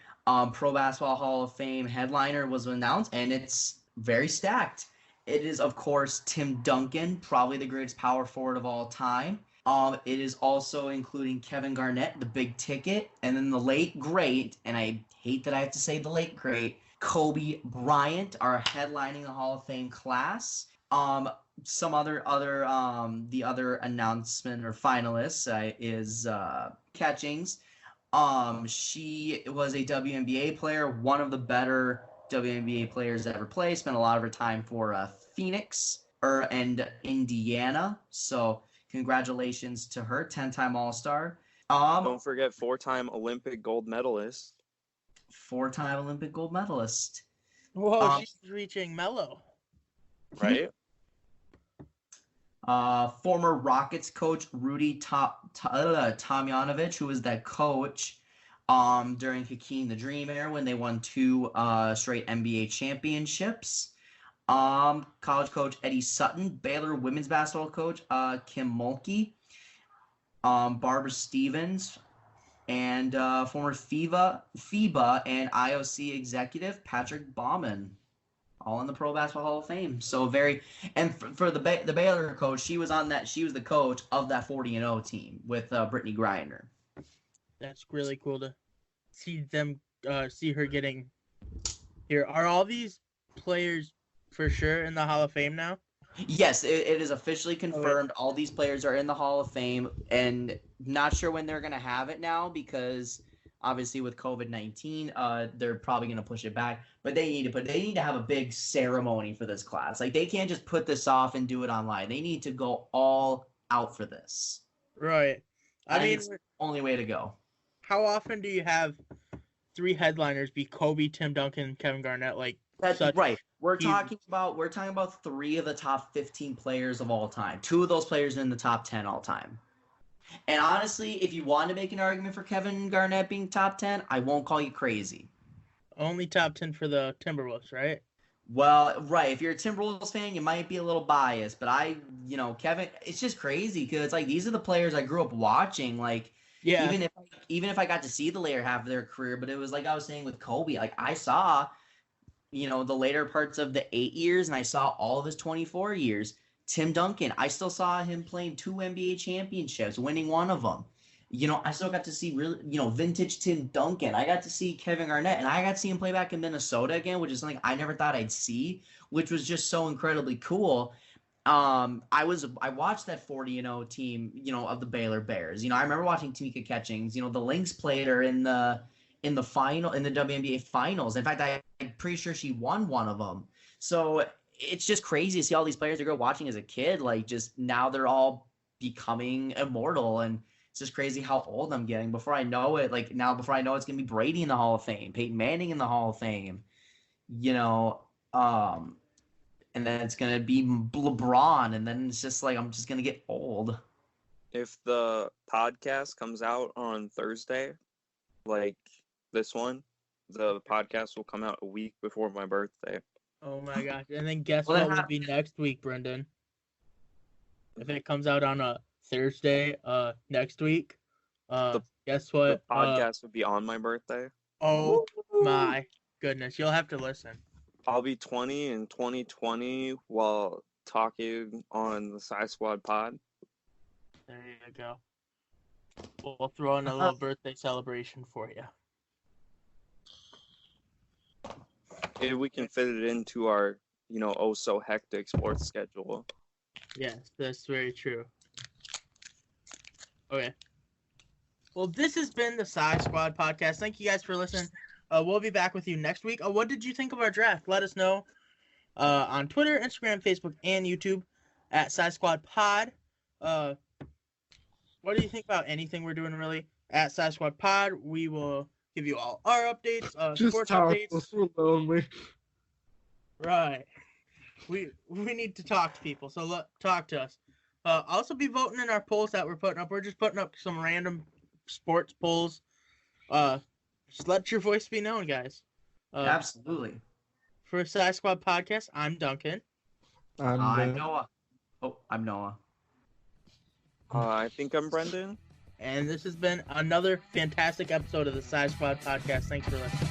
Pro Basketball Hall of Fame headliner was announced, and it's very stacked. It is, of course, Tim Duncan, probably the greatest power forward of all time. It is also including Kevin Garnett, the big ticket, and then the late great, and I hate that I have to say the late great, Kobe Bryant are headlining the Hall of Fame class. Some the other announcement or finalists is Catchings. She was a WNBA player, one of the better WNBA players ever played. Spent a lot of her time for Phoenix and Indiana. So congratulations to her, 10-time All-Star. Don't forget 4-time Olympic gold medalist. 4-time Olympic gold medalist. Whoa, she's reaching Mello. Right? Former Rockets coach Rudy Tomjanovich, who was that coach during Hakeem the Dream era when they won 2 straight NBA championships. College coach Eddie Sutton, Baylor women's basketball coach Kim Mulkey, Barbara Stevens, and former FIBA and IOC executive Patrick Baumann, all in the Pro Basketball Hall of Fame. So for the Baylor coach, she was the coach of that 40-0 team with Brittany Griner. That's really cool to see her getting here. Are all these players for sure in the Hall of Fame now? Yes, it is officially confirmed. All these players are in the Hall of Fame, and not sure when they're going to have it now because Obviously, with COVID-19, they're probably going to push it back. But they need to have a big ceremony for this class. Like, they can't just put this off and do it online. They need to go all out for this. Right. I mean, it's the only way to go. How often do you have 3 headliners be Kobe, Tim Duncan, Kevin Garnett? Like, that's right. We're talking about 3 of the top 15 players of all time. 2 of those players are in the top 10 all time. And honestly, if you want to make an argument for Kevin Garnett being top 10, I won't call you crazy. Only top 10 for the Timberwolves, right? Well, right. If you're a Timberwolves fan, you might be a little biased. But Kevin, it's just crazy because it's like these are the players I grew up watching. Like, yeah. Even if I got to see the later half of their career, but it was like I was saying with Kobe. Like, I saw, the later parts of the 8 years, and I saw all of his 24 years. Tim Duncan, I still saw him playing 2 NBA championships, winning one of them. I still got to see really, vintage Tim Duncan. I got to see Kevin Garnett, and I got to see him play back in Minnesota again, which is something I never thought I'd see, which was just so incredibly cool. I watched that 40-0 team, of the Baylor Bears. I remember watching Tamika Catchings. The Lynx played her in the final, in the WNBA finals. In fact, I'm pretty sure she won one of them. So it's just crazy to see all these players I grew up watching as a kid, like, just now they're all becoming immortal, and it's just crazy how old I'm getting. Before I know it, it's going to be Brady in the Hall of Fame, Peyton Manning in the Hall of Fame, and then it's going to be LeBron, and then it's just like I'm just going to get old. If the podcast comes out on Thursday, like this one, the podcast will come out a week before my birthday. Oh my gosh. And then guess what will be next week, Brendan? If it comes out on a Thursday next week, guess what? The podcast would be on my birthday. Oh my goodness. You'll have to listen. I'll be 20 in 2020 while talking on the Sci Squad pod. There you go. We'll throw in a little birthday celebration for you. If we can fit it into our, oh so hectic sports schedule. Yes, that's very true. Okay. Well, this has been the Sci Squad podcast. Thank you guys for listening. We'll be back with you next week. What did you think of our draft? Let us know on Twitter, Instagram, Facebook, and YouTube at Sci Squad Pod. What do you think about anything we're doing, really? At Sci Squad Pod, we will give you all our updates, sports updates. We're lonely. Right. We need to talk to people, so talk to us. Also be voting in our polls that we're putting up. We're just putting up some random sports polls. Just let your voice be known, guys. Absolutely. For Sci Squad Podcast, I'm Duncan. I'm Noah. Oh, I'm Noah. I think I'm Brendan. And this has been another fantastic episode of the Sci Squad Podcast. Thanks for listening.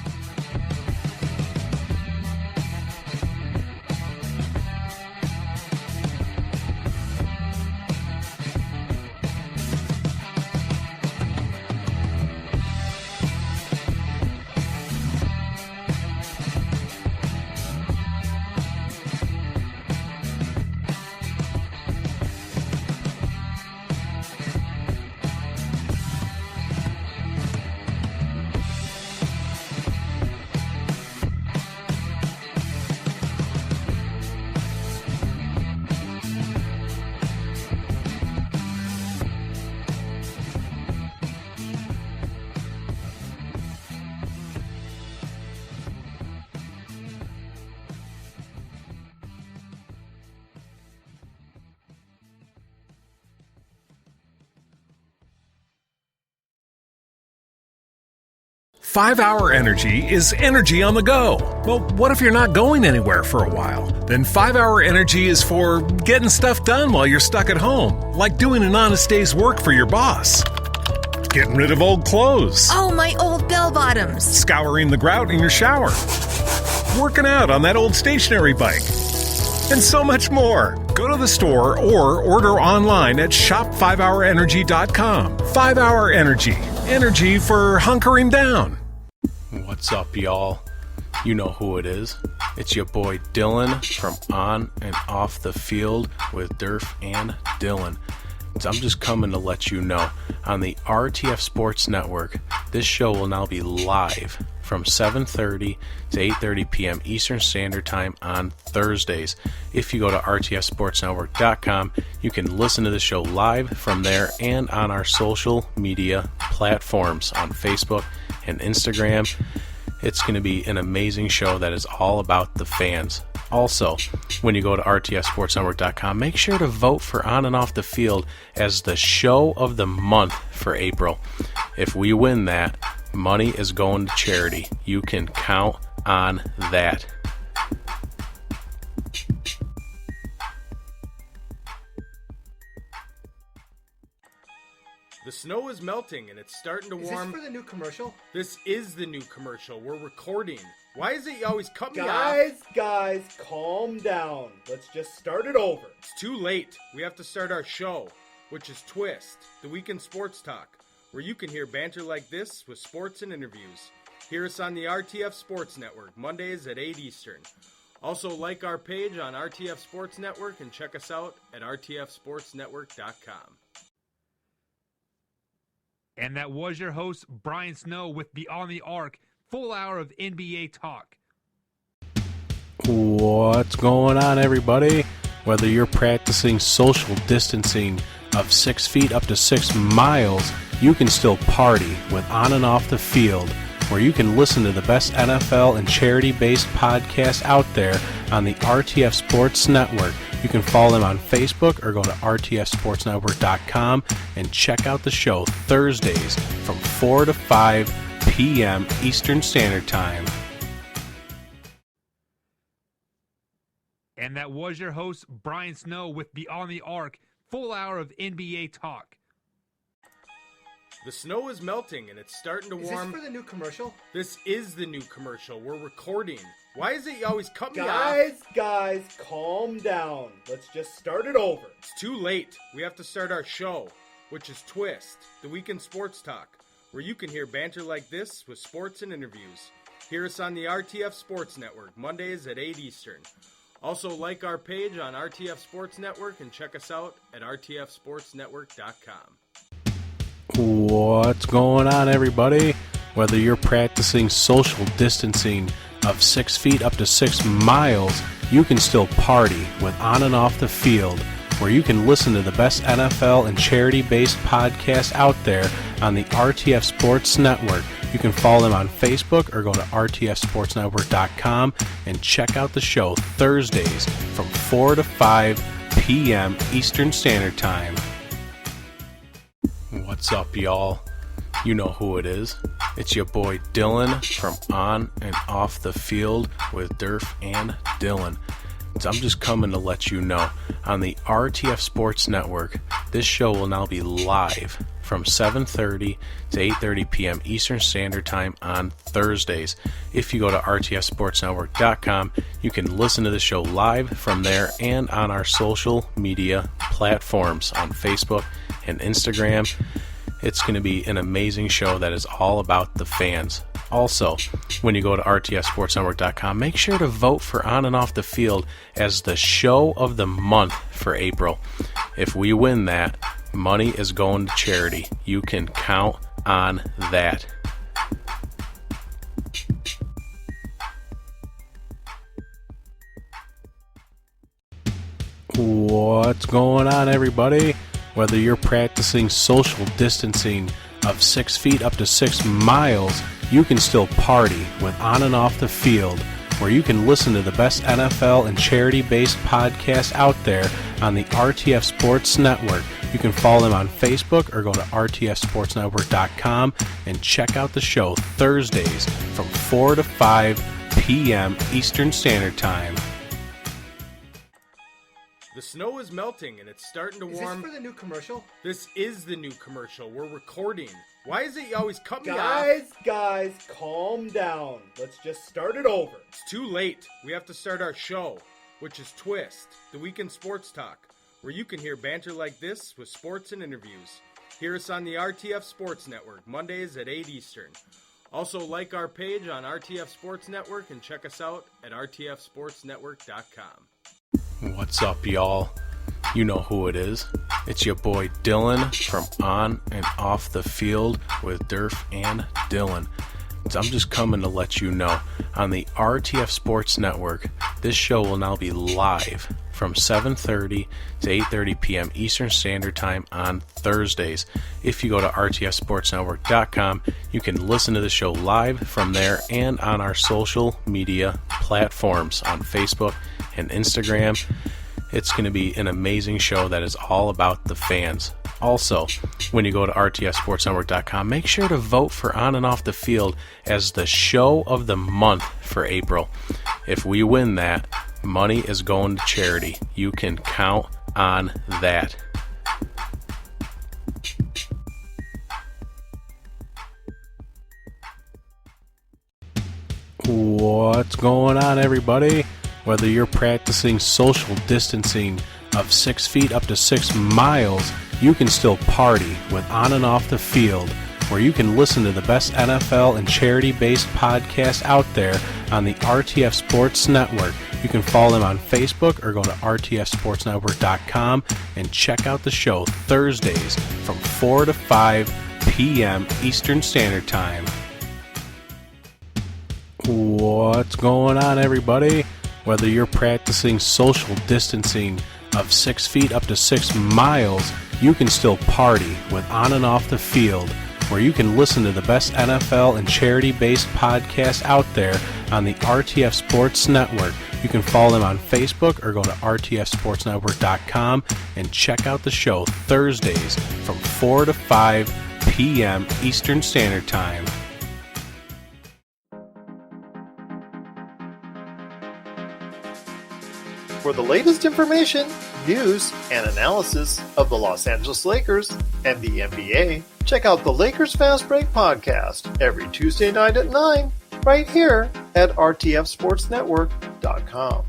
Five-Hour Energy is energy on the go. Well, what if you're not going anywhere for a while? Then 5-Hour Energy is for getting stuff done while you're stuck at home, like doing an honest day's work for your boss. Getting rid of old clothes. Oh, my old bell-bottoms. Scouring the grout in your shower. Working out on that old stationary bike. And so much more. Go to the store or order online at shop5hourenergy.com. 5-Hour Energy. Energy for hunkering down. What's up, y'all? You know who it is. It's your boy Dylan from On and Off the Field with Durf and Dylan. I'm just coming to let you know, on the RTF Sports Network, this show will now be live from 7:30 to 8:30 p.m. Eastern Standard Time on Thursdays. If you go to rtfsportsnetwork.com, you can listen to the show live from there and on our social media platforms on Facebook and Instagram. It's going to be an amazing show that is all about the fans. Also, when you go to rtfsportsnetwork.com, make sure to vote for On and Off the Field as the show of the month for April. If we win that, money is going to charity. You can count on that. The snow is melting and it's starting to warm. Is this for the new commercial? This is the new commercial. We're recording. Why is it you always cut me off? Guys, calm down. Let's just start it over. It's too late. We have to start our show, which is Twist, the weekend sports talk, where you can hear banter like this with sports and interviews. Hear us on the RTF Sports Network, Mondays at 8 Eastern. Also, like our page on RTF Sports Network and check us out at rtfsportsnetwork.com. And that was your host, Brian Snow, with Beyond the Arc, full hour of NBA talk. What's going on, everybody? Whether you're practicing social distancing of 6 feet up to 6 miles, you can still party with On and Off the Field, where you can listen to the best NFL and charity-based podcasts out there on the RTF Sports Network. You can follow them on Facebook or go to rtfsportsnetwork.com and check out the show Thursdays from 4 to 5 p.m. Eastern Standard Time. And that was your host, Brian Snow, with Beyond the Arc, full hour of NBA talk. The snow is melting and it's starting to warm. Is this for the new commercial? This is the new commercial. We're recording. Why is it you always cut me off? Guys, calm down. Let's just start it over. It's too late. We have to start our show, which is Twist, the weekend sports talk, where you can hear banter like this with sports and interviews. Hear us on the RTF Sports Network, Mondays at 8 Eastern. Also, like our page on RTF Sports Network and check us out at rtfsportsnetwork.com. What's going on, everybody? Whether you're practicing social distancing of 6 feet up to 6 miles, you can still party with On and Off the Field, where you can listen to the best NFL and charity-based podcasts out there on the RTF Sports Network. You can follow them on Facebook or go to rtfsportsnetwork.com and check out the show Thursdays from 4 to 5 p.m. Eastern Standard Time. What's up, y'all? You know who it is. It's your boy Dylan from On and Off the Field with Durf and Dylan. I'm just coming to let you know, on the RTF Sports Network, this show will now be live from 7:30 to 8:30 p.m. Eastern Standard Time on Thursdays. If you go to rtfsportsnetwork.com, you can listen to the show live from there and on our social media platforms on Facebook and Instagram. It's going to be an amazing show that is all about the fans. Also, when you go to rtfsportsnetwork.com, make sure to vote for On and Off the Field as the show of the month for April. If we win that, money is going to charity. You can count on that. What's going on, everybody? Whether you're practicing social distancing of 6 feet up to 6 miles, you can still party with On and Off the Field, where you can listen to the best NFL and charity-based podcasts out there on the RTF Sports Network. You can follow them on Facebook or go to rtfsportsnetwork.com and check out the show Thursdays from 4 to 5 p.m. Eastern Standard Time. The snow is melting and it's starting to warm. Is this for the new commercial? This is the new commercial. We're recording. Why is it you always cut me off? Guys, calm down. Let's just start it over. It's too late. We have to start our show, which is Twist, the weekend sports talk, where you can hear banter like this with sports and interviews. Hear us on the RTF Sports Network, Mondays at 8 Eastern. Also, like our page on RTF Sports Network and check us out at rtfsportsnetwork.com. What's up, y'all? You know who it is. It's your boy Dylan from On and Off the Field with Durf and Dylan. I'm just coming to let you know, on the RTF Sports Network, this show will now be live from 7:30 to 8:30 p.m. Eastern Standard Time on Thursdays. If you go to rtfsportsnetwork.com, you can listen to the show live from there and on our social media platforms on Facebook and Instagram. It's going to be an amazing show that is all about the fans. Also, when you go to rtfsportsnetwork.com, make sure to vote for On and Off the Field as the show of the month for April. If we win that, money is going to charity. You can count on that. What's going on, everybody? Whether you're practicing social distancing of 6 feet up to 6 miles, you can still party with On and Off the Field, where you can listen to the best NFL and charity-based podcasts out there on the RTF Sports Network. You can follow them on Facebook or go to rtfsportsnetwork.com and check out the show Thursdays from 4 to 5 p.m. Eastern Standard Time. What's going on, everybody? Whether you're practicing social distancing of 6 feet up to 6 miles, you can still party with On and Off the Field, where you can listen to the best NFL and charity-based podcasts out there on the RTF Sports Network. You can follow them on Facebook or go to rtfsportsnetwork.com and check out the show Thursdays from 4 to 5 p.m. Eastern Standard Time. For the latest information, news, and analysis of the Los Angeles Lakers and the NBA, check out the Lakers Fast Break podcast every Tuesday night at 9, right here at rtfsportsnetwork.com.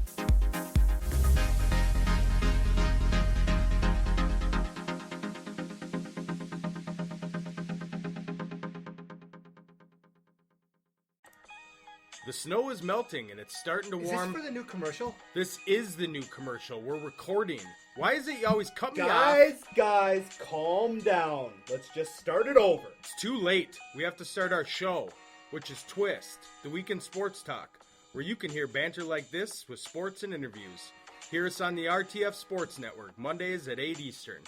The snow is melting and it's starting to warm. Is this for the new commercial? This is the new commercial. We're recording. Why is it you always cut me off? Guys, calm down. Let's just start it over. It's too late. We have to start our show, which is Twist, the weekend sports talk, where you can hear banter like this with sports and interviews. Hear us on the RTF Sports Network, Mondays at 8 Eastern.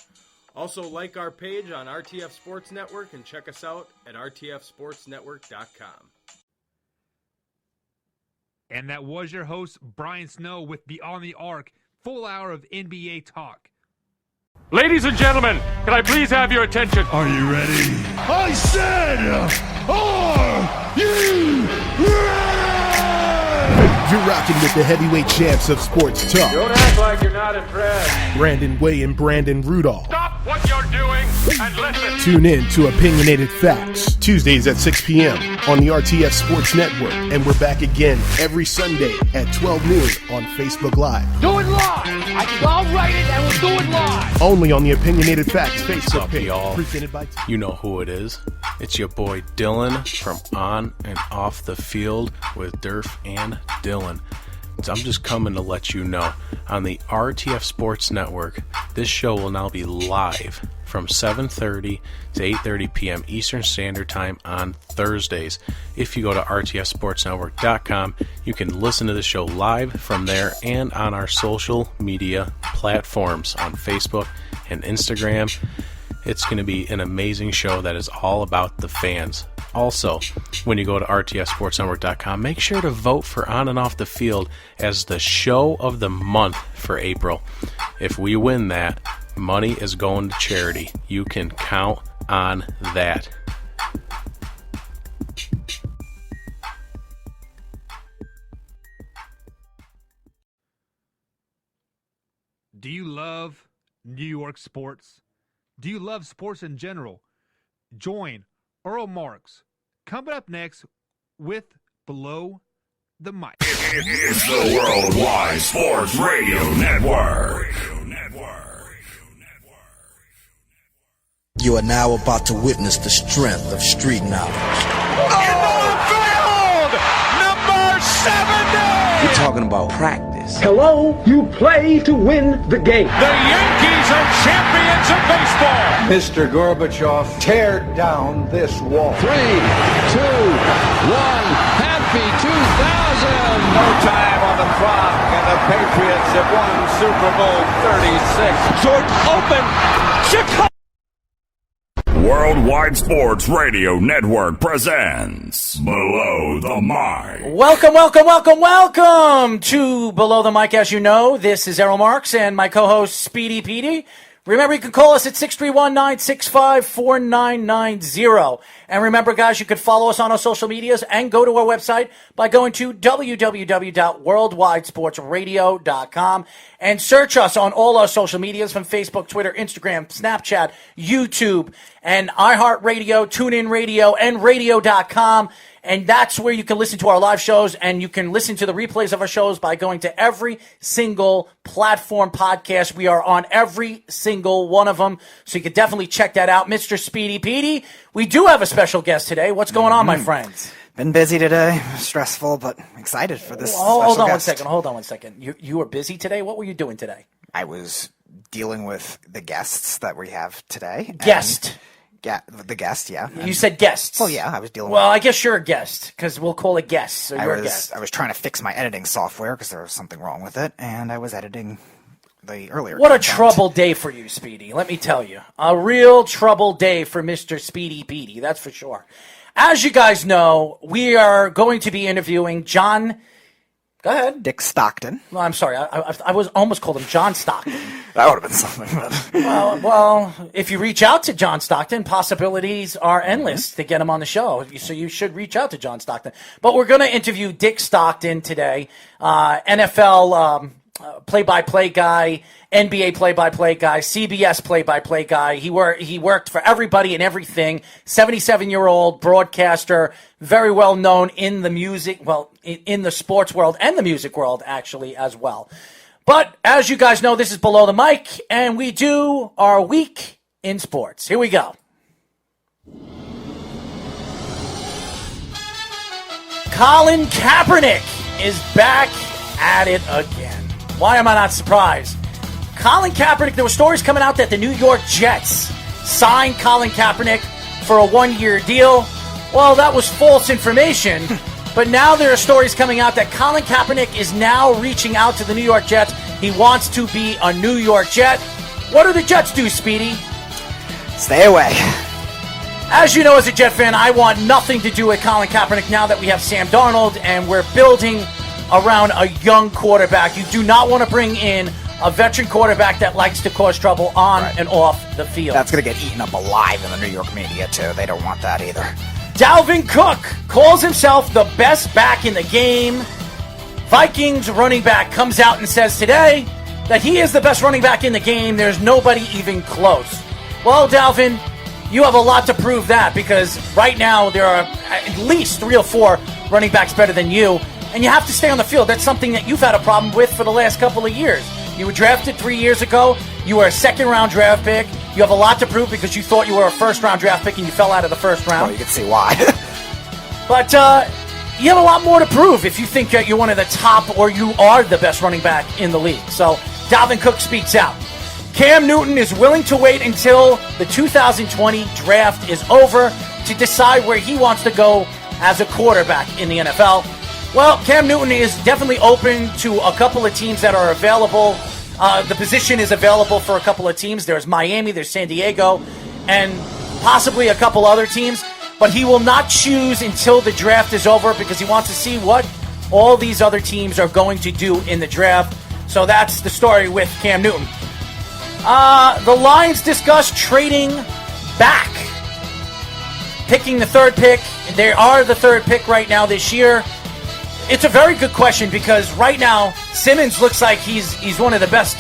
Also, like our page on RTF Sports Network and check us out at rtfsportsnetwork.com. And that was your host, Brian Snow, with Beyond the Arc, full hour of NBA talk. Ladies and gentlemen, can I please have your attention? Are you ready? I said, are you ready? You're rocking with the heavyweight champs of sports talk. Don't act like you're not impressed. Brandon Way and Brandon Rudolph. Stop what you're doing and listen. Tune in to Opinionated Facts, Tuesdays at 6 p.m. on the RTF Sports Network. And we're back again every Sunday at 12 noon on Facebook Live. Do it live! I'll write it and we'll do it live! Only on the Opinionated Facts Facebook up, page. Y'all? Presented by You know who it is. It's your boy Dylan from On and Off the Field with Durf and Dylan. I'm just coming to let you know, on the RTF Sports Network, this show will now be live from 7:30 to 8:30 p.m. Eastern Standard Time on Thursdays. If you go to rtfsportsnetwork.com, you can listen to the show live from there and on our social media platforms on Facebook and Instagram. It's going to be an amazing show that is all about the fans. Also, when you go to rtfsportsnetwork.com, make sure to vote for On and Off the Field as the show of the month for April. If we win that, money is going to charity. You can count on that. Do you love New York sports? Do you love sports in general? Join Earl Marks coming up next with Below the Mic. It's the Worldwide Sports Radio Network. You are now about to witness the strength of street knowledge. Into the field! Number 70! We're talking about practice. Hello, you play to win the game. The Yankees and champions of baseball. Mr. Gorbachev, tear down this wall. 3, 2, 1, happy 2000! No time on the clock, and the Patriots have won Super Bowl 36. Short open, Chicago! Worldwide Sports Radio Network presents Below the Mic. Welcome to Below the Mic. As you know, this is Errol Marks and my co-host Speedy Petey. Remember, you can call us at 631-965-4990. And remember, guys, you could follow us on our social medias and go to our website by going to www.worldwidesportsradio.com and search us on all our social medias from Facebook, Twitter, Instagram, Snapchat, YouTube, and iHeartRadio, TuneIn Radio, and radio.com. And that's where you can listen to our live shows, and you can listen to the replays of our shows by going to every single platform podcast. We are on every single one of them, so you can definitely check that out. Mr. Speedy Petey, we do have a special guest today. What's going on, my friends? Been busy today, stressful, but excited for this Hold special on guest. one second. You were busy today? What were you doing today? I was dealing with the guests that we have today. The guest, yeah. You said guests. Well, yeah, I was dealing Well, I guess you're a guest, because we'll call it guests, so you're a guest. I was trying to fix my editing software because there was something wrong with it, and I was editing the earlier What a content. trouble day for you, Speedy, let me tell you. A real trouble day for Mr. Speedy Petey, that's for sure. As you guys know, we are going to be interviewing John... Go ahead. Dick Stockton. Well, I'm sorry. I was almost called him John Stockton. That would have been something. But... well, if you reach out to John Stockton, possibilities are endless to get him on the show. So you should reach out to John Stockton. But we're going to interview Dick Stockton today, NFL play-by-play guy, NBA play-by-play guy, CBS play-by-play guy. He worked for everybody and everything. 77-year-old broadcaster, very well known in the music, in the sports world and the music world, actually, as well. But as you guys know, this is Below the Mic, and we do our week in sports. Here we go. Colin Kaepernick is back at it again. Why am I not surprised? Colin Kaepernick, there were stories coming out that the New York Jets signed Colin Kaepernick for a one-year deal. Well, that was false information. But now there are stories coming out that Colin Kaepernick is now reaching out to the New York Jets. He wants to be a New York Jet. What do the Jets do, Speedy? Stay away. As you know, as a Jet fan, I want nothing to do with Colin Kaepernick now that we have Sam Darnold and we're building around a young quarterback. You do not want to bring in a veteran quarterback that likes to cause trouble on and off the field. That's going to get eaten up alive in the New York media, too. They don't want that either. Dalvin Cook calls himself the best back in the game. Vikings running back comes out and says today that he is the best running back in the game. There's nobody even close. Well, Dalvin, you have a lot to prove that, because right now there are at least 3 or 4 running backs better than you, and you have to stay on the field. That's something that you've had a problem with for the last couple of years. You were drafted 3 years ago. You were a second-round draft pick. You have a lot to prove because you thought you were a first-round draft pick and you fell out of the first round. Well, you can see why. But you have a lot more to prove if you think you're one of the top or you are the best running back in the league. So Dalvin Cook speaks out. Cam Newton is willing to wait until the 2020 draft is over to decide where he wants to go as a quarterback in the NFL. Well, Cam Newton is definitely open to a couple of teams that are available. The position is available for a couple of teams. There's Miami, there's San Diego, and possibly a couple other teams. But he will not choose until the draft is over because he wants to see what all these other teams are going to do in the draft. So that's the story with Cam Newton. The Lions discuss trading back, picking the third pick. They are the third pick right now this year. It's a very good question because right now Simmons looks like he's one of the best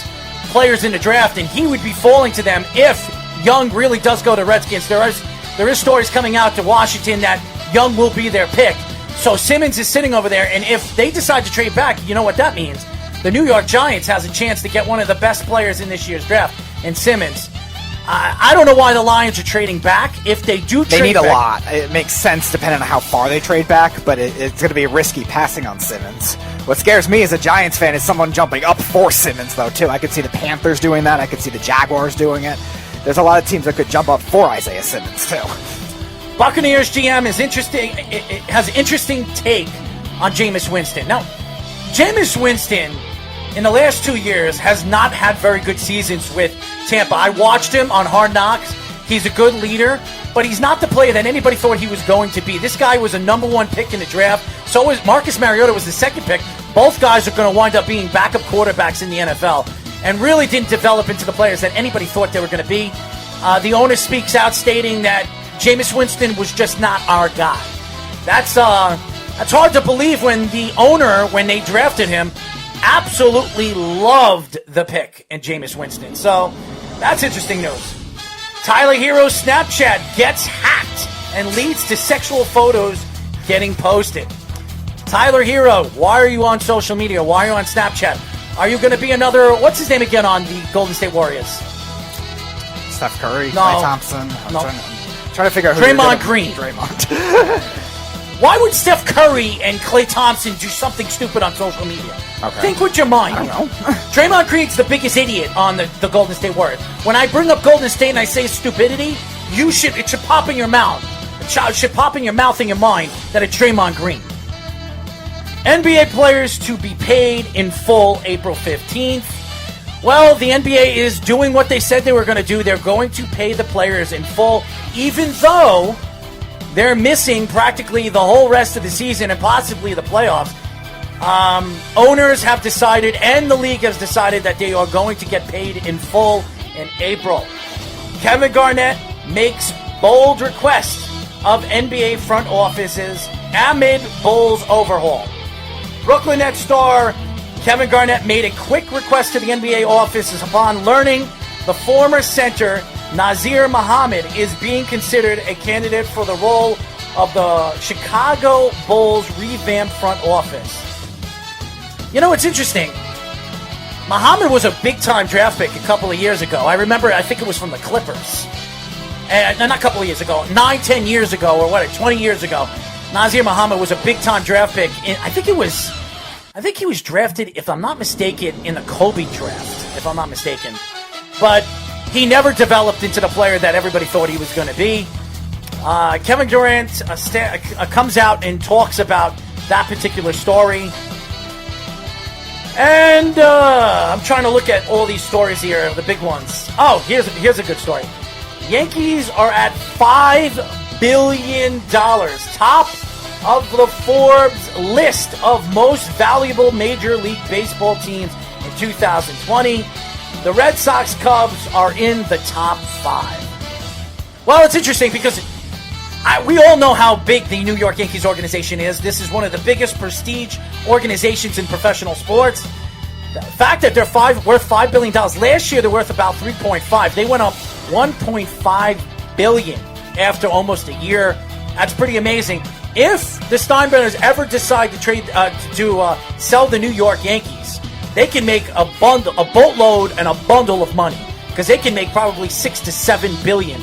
players in the draft, and he would be falling to them if Young really does go to Redskins. There is stories coming out to Washington that Young will be their pick. So Simmons is sitting over there, and if they decide to trade back, you know what that means. The New York Giants has a chance to get one of the best players in this year's draft, and Simmons. I don't know why the Lions are trading back. If they do trade back... They need a lot. It makes sense depending on how far they trade back, but it's going to be risky passing on Simmons. What scares me as a Giants fan is someone jumping up for Simmons, though, too. I could see the Panthers doing that. I could see the Jaguars doing it. There's a lot of teams that could jump up for Isaiah Simmons, too. Buccaneers GM is interesting. It has an interesting take on Jameis Winston. Now, Jameis Winston, in the last 2 years, has not had very good seasons with Tampa. I watched him on Hard Knocks. He's a good leader, but he's not the player that anybody thought he was going to be. This guy was a number 1 pick in the draft. So was Marcus Mariota was the 2nd pick. Both guys are going to wind up being backup quarterbacks in the NFL and really didn't develop into the players that anybody thought they were going to be. The owner speaks out stating that Jameis Winston was just not our guy. That's hard to believe when the owner, when they drafted him, absolutely loved the pick in Jameis Winston. So that's interesting news. Tyler Hero's Snapchat gets hacked and leads to sexual photos getting posted. Tyler Hero, why are you on social media? Why are you on Snapchat? Are you going to be another, what's his name again on the Golden State Warriors? Steph Curry, No. Klay Thompson. I'm trying to figure out who Draymond Green. Draymond. Why would Steph Curry and Klay Thompson do something stupid on social media? Okay. Think with your mind. I don't know. Draymond Green's the biggest idiot on the Golden State Warriors. When I bring up Golden State and I say stupidity, it should pop in your mouth. It should pop in your mouth and your mind that it's Draymond Green. NBA players to be paid in full April 15th. Well, the NBA is doing what they said they were going to do. They're going to pay the players in full, even though they're missing practically the whole rest of the season and possibly the playoffs. Owners have decided, and the league has decided, that they are going to get paid in full in April. Kevin Garnett makes bold requests of NBA front offices amid Bulls overhaul. Brooklyn Nets star Kevin Garnett made a quick request to the NBA offices upon learning the former center Nazir Muhammad is being considered a candidate for the role of the Chicago Bulls revamped front office. You know, it's interesting. Muhammad was a big-time draft pick a couple of years ago. I remember, I think it was from the Clippers. Not a couple of years ago, 9-10 years ago, or 20 years ago. Nazir Muhammad was a big-time draft pick. I think he was drafted, if I'm not mistaken, in the Kobe draft, if I'm not mistaken. But he never developed into the player that everybody thought he was going to be. Kevin Durant comes out and talks about that particular story. And I'm trying to look at all these stories here, the big ones. Oh, here's a good story. Yankees are at $5 billion, top of the Forbes list of most valuable Major League Baseball teams in 2020. The Red Sox Cubs are in the top 5. Well, it's interesting because we all know how big the New York Yankees organization is. This is one of the biggest prestige organizations in professional sports. The fact that they're worth $5 billion. Last year, they're worth about 3.5. They went up $1.5 billion after almost a year. That's pretty amazing. If the Steinbrenners ever decide to sell the New York Yankees, they can make a boatload and a bundle of money, because they can make probably $6 to $7 billion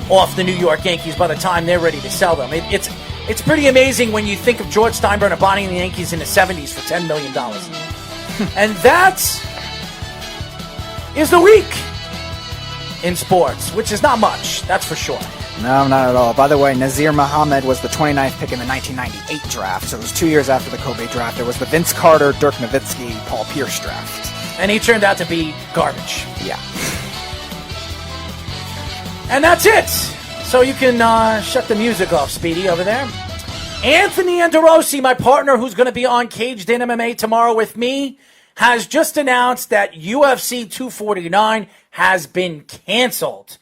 off the New York Yankees by the time they're ready to sell them. It's pretty amazing when you think of George Steinbrenner buying the Yankees in the 70s for $10 million. And that is the week in sports, which is not much, that's for sure. No, not at all. By the way, Nazir Muhammad was the 29th pick in the 1998 draft, so it was 2 years after the Kobe draft. It was the Vince Carter, Dirk Nowitzki, Paul Pierce draft. And he turned out to be garbage. Yeah. And that's it. So you can shut the music off, Speedy, over there. Anthony Andorosi, my partner who's going to be on Caged in MMA tomorrow with me, has just announced that UFC 249 has been canceled.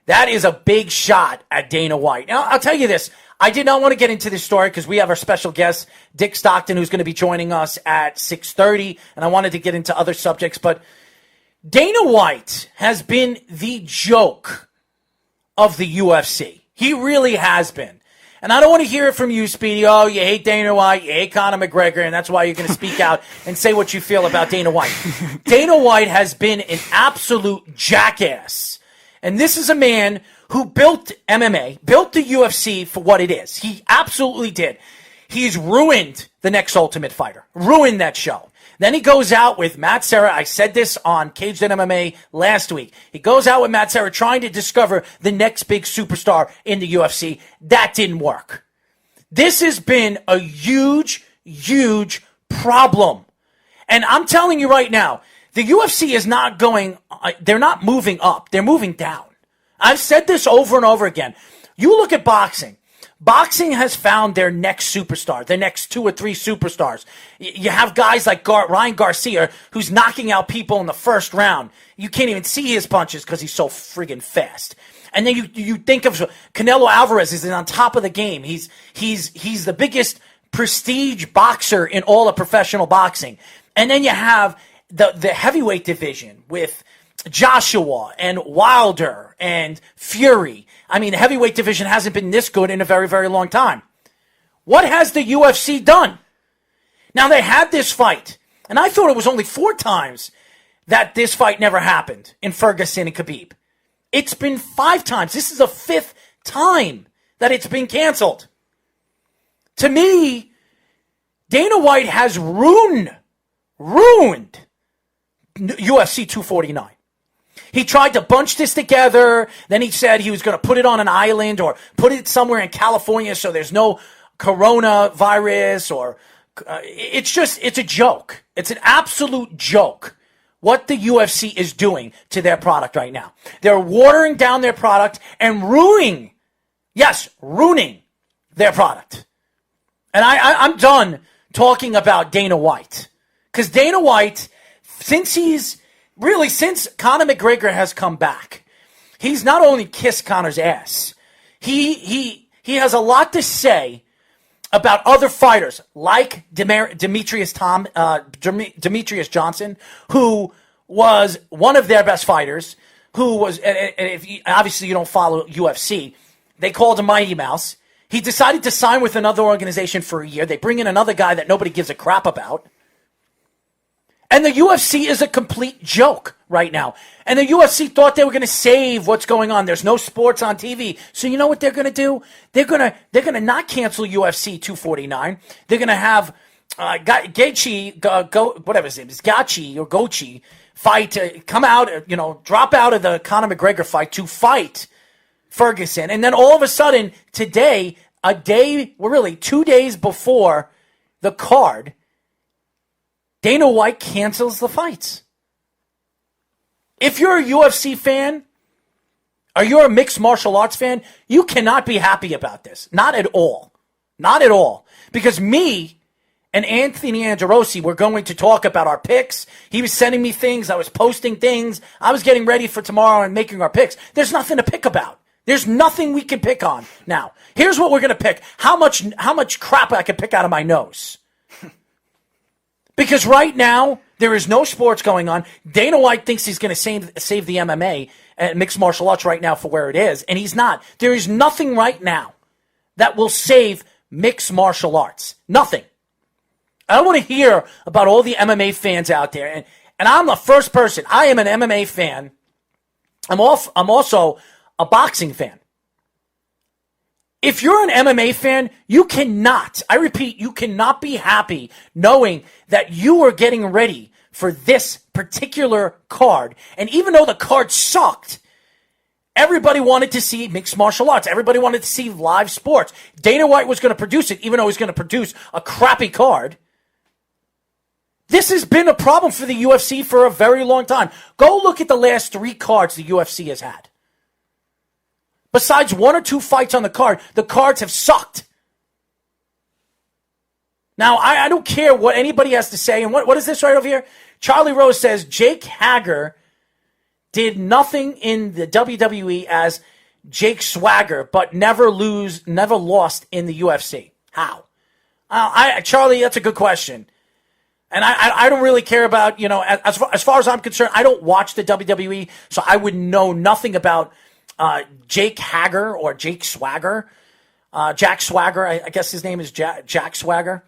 That is a big shot at Dana White. Now, I'll tell you this. I did not want to get into this story because we have our special guest, Dick Stockton, who's going to be joining us at 6:30, and I wanted to get into other subjects. But Dana White has been the joke of the UFC. He really has been. And I don't want to hear it from you, Speedy. Oh, you hate Dana White, you hate Conor McGregor, and that's why you're going to speak out and say what you feel about Dana White. Dana White has been an absolute jackass. And this is a man who built MMA, built the UFC for what it is. He absolutely did. He's ruined the next Ultimate Fighter. Ruined that show. Then he goes out with Matt Serra. I said this on Caged in MMA last week. He goes out with Matt Serra trying to discover the next big superstar in the UFC. That didn't work. This has been a huge, huge problem. And I'm telling you right now, the UFC is not going, they're not moving up. They're moving down. I've said this over and over again. You look at boxing. Boxing has found their next superstar, their next 2 or 3 superstars. You have guys like Ryan Garcia, who's knocking out people in the first round. You can't even see his punches because he's so friggin' fast. And then you think of Canelo Alvarez is on top of the game. He's the biggest prestige boxer in all of professional boxing. And then you have the heavyweight division with Joshua and Wilder and Fury. I mean, the heavyweight division hasn't been this good in a very, very long time. What has the UFC done? Now, they had this fight, and I thought it was only 4 times that this fight never happened in Ferguson and Khabib. It's been 5 times. This is the 5th time that it's been canceled. To me, Dana White has ruined UFC 249. He tried to bunch this together. Then he said he was going to put it on an island or put it somewhere in California so there's no coronavirus or it's a joke. It's an absolute joke what the UFC is doing to their product right now. They're watering down their product and ruining their product. And I'm done talking about Dana White. Because Dana White, since Conor McGregor has come back, he's not only kissed Conor's ass, he has a lot to say about other fighters like Demetrius Johnson, who was one of their best fighters, who was, obviously you don't follow UFC, they called him Mighty Mouse. He decided to sign with another organization for a year. They bring in another guy that nobody gives a crap about. And the UFC is a complete joke right now. And the UFC thought they were going to save what's going on. There's no sports on TV. So you know what they're going to do? They're going to not cancel UFC 249. They're going to have Gaethje, whatever his name is, Gaethje fight, come out, drop out of the Conor McGregor fight to fight Ferguson. And then all of a sudden, today, 2 days before the card, Dana White cancels the fights. If you're a UFC fan, or you're a mixed martial arts fan, you cannot be happy about this. Not at all. Not at all. Because me and Anthony Anderosi were going to talk about our picks. He was sending me things. I was posting things. I was getting ready for tomorrow and making our picks. There's nothing to pick about. There's nothing we can pick on. Now, here's what we're going to pick. How much crap I can pick out of my nose. Because right now, there is no sports going on. Dana White thinks he's going to save the MMA and mixed martial arts right now for where it is, and he's not. There is nothing right now that will save mixed martial arts. Nothing. I don't want to hear about all the MMA fans out there, and I'm the first person. I am an MMA fan. I'm also a boxing fan. If you're an MMA fan, you cannot, I repeat, you cannot be happy knowing that you are getting ready for this particular card. And even though the card sucked, everybody wanted to see mixed martial arts. Everybody wanted to see live sports. Dana White was going to produce it, even though he's going to produce a crappy card. This has been a problem for the UFC for a very long time. Go look at the last 3 cards the UFC has had. Besides 1 or 2 fights on the cards have sucked. Now, I don't care what anybody has to say. And what is this right over here? Charlie Rose says, Jake Hager did nothing in the WWE as Jake Swagger, but never lost in the UFC. How? Charlie, that's a good question. And I don't really care about, as far as I'm concerned, I don't watch the WWE, so I would know nothing about Jake Hager or Jake Swagger. Jack Swagger, I guess his name is Jack Swagger.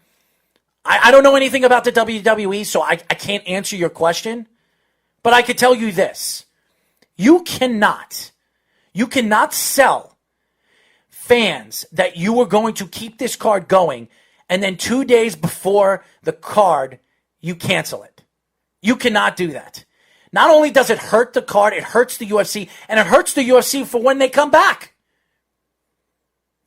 I don't know anything about the WWE, so I can't answer your question. But I can tell you this. You cannot You cannot sell fans that you are going to keep this card going, and then 2 days before the card, you cancel it. You cannot do that. Not only does it hurt the card, it hurts the UFC, and it hurts the UFC for when they come back.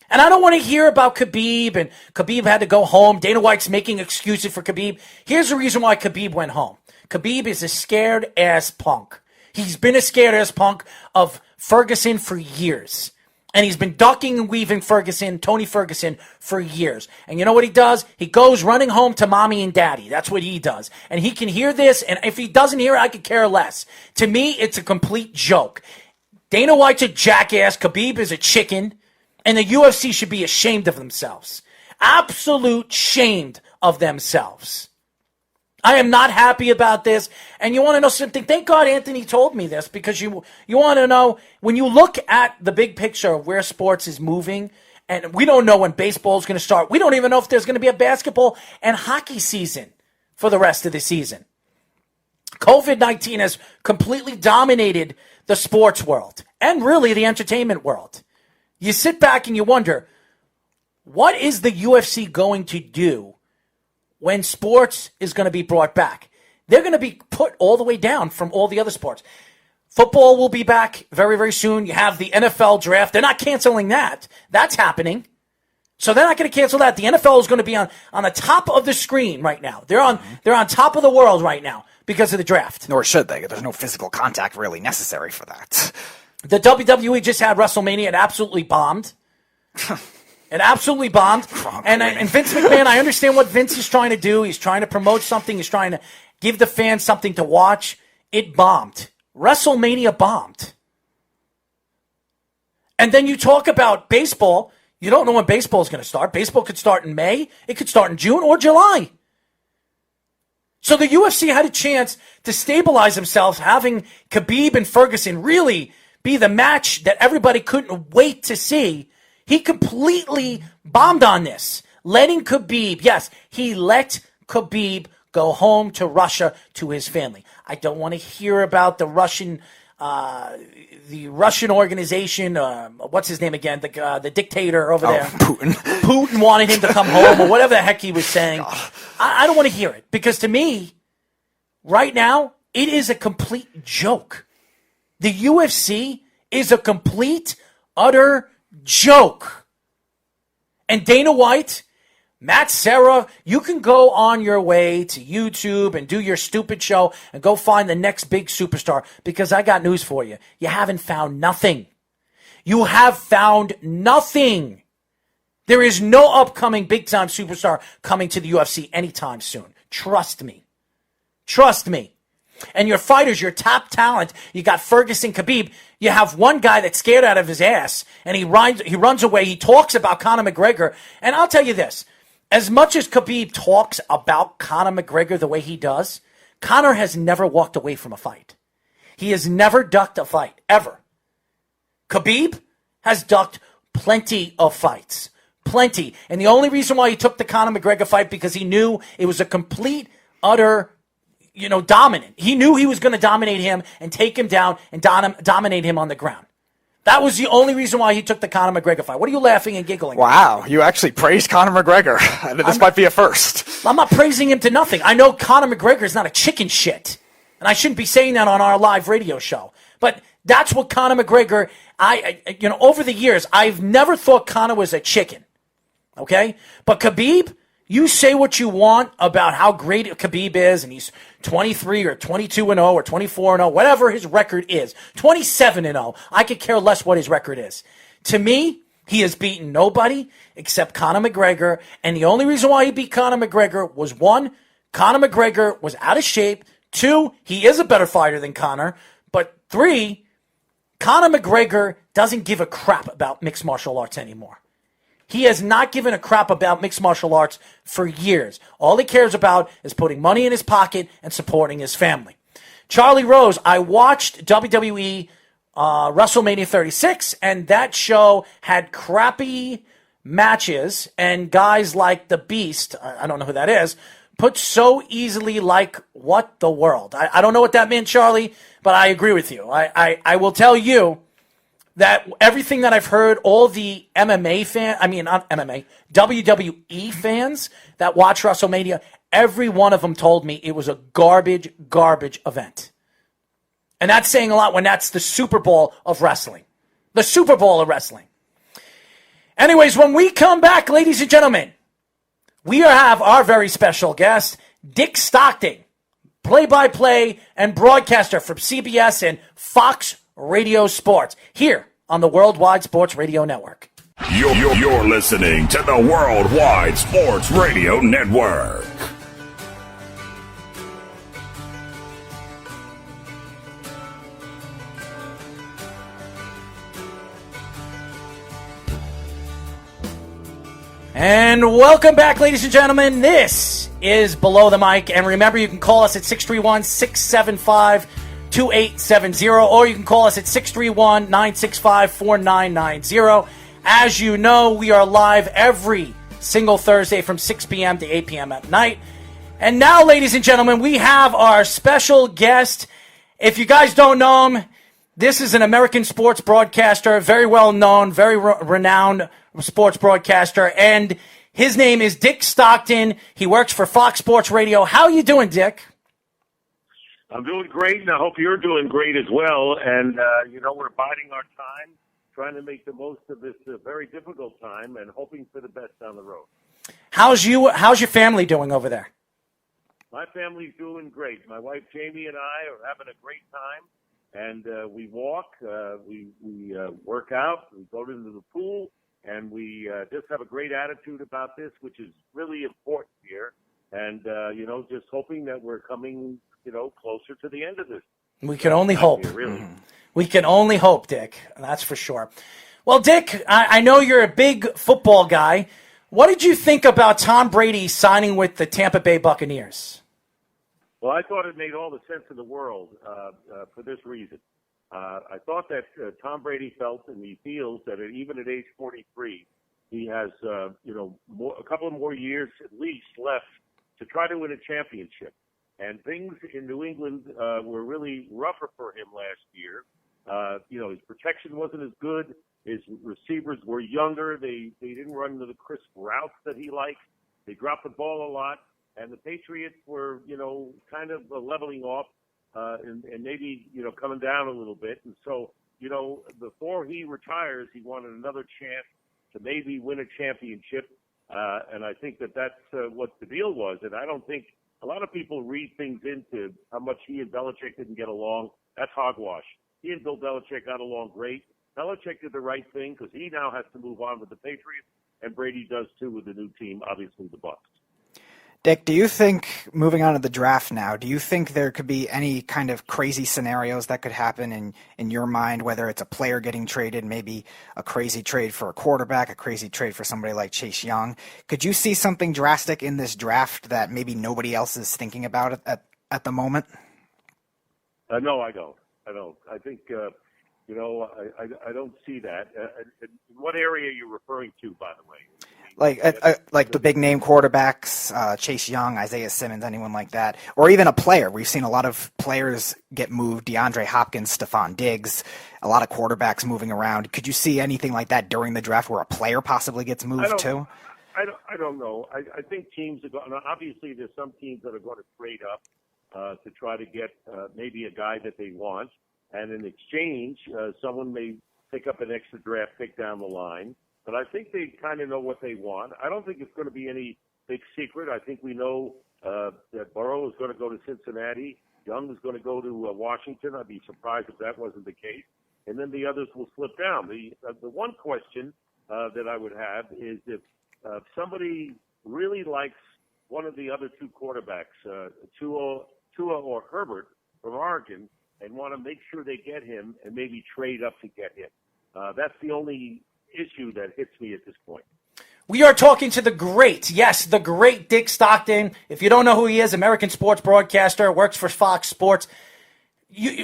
And I don't want to hear about Khabib, and Khabib had to go home. Dana White's making excuses for Khabib. Here's the reason why Khabib went home. Khabib is a scared-ass punk. He's been a scared-ass punk of Ferguson for years. And he's been ducking and weaving Tony Ferguson, for years. And you know what he does? He goes running home to mommy and daddy. That's what he does. And he can hear this, and if he doesn't hear it, I could care less. To me, it's a complete joke. Dana White's a jackass. Khabib is a chicken. And the UFC should be ashamed of themselves. Absolute shamed of themselves. I am not happy about this. And you want to know something? Thank God Anthony told me this, because you want to know, when you look at the big picture of where sports is moving, and we don't know when baseball is going to start. We don't even know if there's going to be a basketball and hockey season for the rest of the season. COVID-19 has completely dominated the sports world and really the entertainment world. You sit back and you wonder, what is the UFC going to do when sports is going to be brought back? They're going to be put all the way down from all the other sports. Football will be back very, very soon. You have the NFL draft. They're not canceling that. That's happening. So they're not going to cancel that. The NFL is going to be on the top of the screen right now. They're on top of the world right now because of the draft. Nor should they. There's no physical contact really necessary for that. The WWE just had WrestleMania. It absolutely bombed. It absolutely bombed. And Vince McMahon, I understand what Vince is trying to do. He's trying to promote something. He's trying to give the fans something to watch. It bombed. WrestleMania bombed. And then you talk about baseball. You don't know when baseball is going to start. Baseball could start in May. It could start in June or July. So the UFC had a chance to stabilize themselves, having Khabib and Ferguson really be the match that everybody couldn't wait to see. He completely bombed on this, letting Khabib, yes, he let Khabib go home to Russia to his family. I don't want to hear about the Russian organization. What's his name again? The dictator over there. Putin. Putin wanted him to come home, or whatever the heck he was saying. I don't want to hear it, because to me, right now, it is a complete joke. The UFC is a complete, utter joke. And Dana White, Matt Serra, you can go on your way to YouTube and do your stupid show and go find the next big superstar, because I got news for you. You haven't found nothing. You have found nothing. There is no upcoming big-time superstar coming to the UFC anytime soon. Trust me. Trust me. And your fighters, your top talent, you got Ferguson, Khabib. You have one guy that's scared out of his ass, and he runs away. He talks about Conor McGregor. And I'll tell you this. As much as Khabib talks about Conor McGregor the way he does, Conor has never walked away from a fight. He has never ducked a fight, ever. Khabib has ducked plenty of fights. Plenty. And the only reason why he took the Conor McGregor fight, because he knew it was a complete, utter, dominant. He knew he was going to dominate him and take him down and dominate him on the ground. That was the only reason why he took the Conor McGregor fight. What are you laughing and giggling? Wow, you actually praised Conor McGregor. This might be a first. I'm not praising him to nothing. I know Conor McGregor is not a chicken shit. And I shouldn't be saying that on our live radio show. But that's what Conor McGregor, over the years, I've never thought Conor was a chicken. Okay? But Khabib, you say what you want about how great Khabib is, and he's 23 or 22-0 or 24-0, whatever his record is, 27-0. I could care less what his record is. To me, he has beaten nobody except Conor McGregor, and the only reason why he beat Conor McGregor was, one, Conor McGregor was out of shape. Two, he is a better fighter than Conor. But three, Conor McGregor doesn't give a crap about mixed martial arts anymore. He has not given a crap about mixed martial arts for years. All he cares about is putting money in his pocket and supporting his family. Charlie Rose, I watched WWE WrestleMania 36, and that show had crappy matches, and guys like The Beast, I don't know who that is, put so easily like what the world. I don't know what that meant, Charlie, but I agree with you. I will tell you, that everything that I've heard, all the WWE fans that watch WrestleMania, every one of them told me it was a garbage event. And that's saying a lot when that's the Super Bowl of wrestling. The Super Bowl of wrestling. Anyways, when we come back, ladies and gentlemen, we have our very special guest, Dick Stockton, play-by-play and broadcaster from CBS and Fox Radio Sports, here on the Worldwide Sports Radio Network. You're listening to the Worldwide Sports Radio Network. And welcome back, ladies and gentlemen. This is Below the Mic. And remember, you can call us at 631-675-2870, or you can call us at 631-965-4990. As you know, we are live every single Thursday from 6 p.m. to 8 p.m. at night. And now, ladies and gentlemen, we have our special guest. If you guys don't know him, this is an American sports broadcaster, very well known, very renowned sports broadcaster, and his name is Dick Stockton. He works for Fox Sports Radio. How are you doing, Dick? I'm doing great, and I hope you're doing great as well. And, we're biding our time, trying to make the most of this very difficult time and hoping for the best down the road. How's your family doing over there? My family's doing great. My wife Jamie and I are having a great time, and we walk, we work out, we go into the pool, and we just have a great attitude about this, which is really important here. And, just hoping that we're coming, closer to the end of this. We can only hope. Here, really. We can only hope, Dick. That's for sure. Well, Dick, I know you're a big football guy. What did you think about Tom Brady signing with the Tampa Bay Buccaneers? Well, I thought it made all the sense in the world for this reason. I thought that Tom Brady felt, and he feels, that even at age 43, he has, a couple of more years at least left to try to win a championship. And things in New England were really rougher for him last year. His protection wasn't as good. His receivers were younger. They didn't run the crisp routes that he liked. They dropped the ball a lot. And the Patriots were, kind of leveling off. And maybe, coming down a little bit. And so, before he retires, he wanted another chance to maybe win a championship. And I think that's what the deal was. And I don't think a lot of people read things into how much he and Belichick didn't get along. That's hogwash. He and Bill Belichick got along great. Belichick did the right thing because he now has to move on with the Patriots, and Brady does too with the new team, obviously the Bucs. Dick, do you think, moving on to the draft now, do you think there could be any kind of crazy scenarios that could happen in your mind, whether it's a player getting traded, maybe a crazy trade for a quarterback, a crazy trade for somebody like Chase Young? Could you see something drastic in this draft that maybe nobody else is thinking about at the moment? No, I don't. I think, I don't see that. In what area are you referring to, by the way? Like the big name quarterbacks, Chase Young, Isaiah Simmons, anyone like that, or even a player. We've seen a lot of players get moved: DeAndre Hopkins, Stephon Diggs, a lot of quarterbacks moving around. Could you see anything like that during the draft where a player possibly gets moved too? I don't know. I think teams are going. Obviously, there's some teams that are going to trade up to try to get maybe a guy that they want, and in exchange, someone may pick up an extra draft pick down the line. But I think they kind of know what they want. I don't think it's going to be any big secret. I think we know that Burrow is going to go to Cincinnati. Young is going to go to Washington. I'd be surprised if that wasn't the case. And then the others will slip down. The one question that I would have is if somebody really likes one of the other two quarterbacks, Tua or Herbert from Oregon, and want to make sure they get him and maybe trade up to get him. That's the only issue that hits me at this point. We are talking to the great Dick Stockton. If you don't know who he is, American sports broadcaster, works for Fox Sports.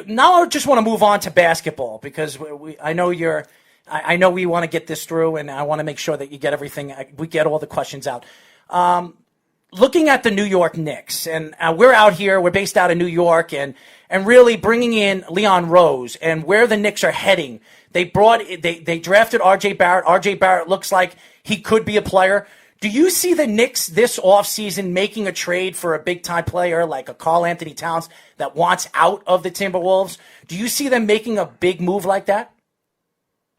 Now I just want to move on to basketball because I know we want to get this through, and I want to make sure that you get everything. We get all the questions out. looking at the New York Knicks, and we're out here, we're based out of New York, and really bringing in Leon Rose and where the Knicks are heading. They drafted R.J. Barrett. R.J. Barrett looks like he could be a player. Do you see the Knicks this offseason making a trade for a big-time player like a Karl Anthony Towns that wants out of the Timberwolves? Do you see them making a big move like that?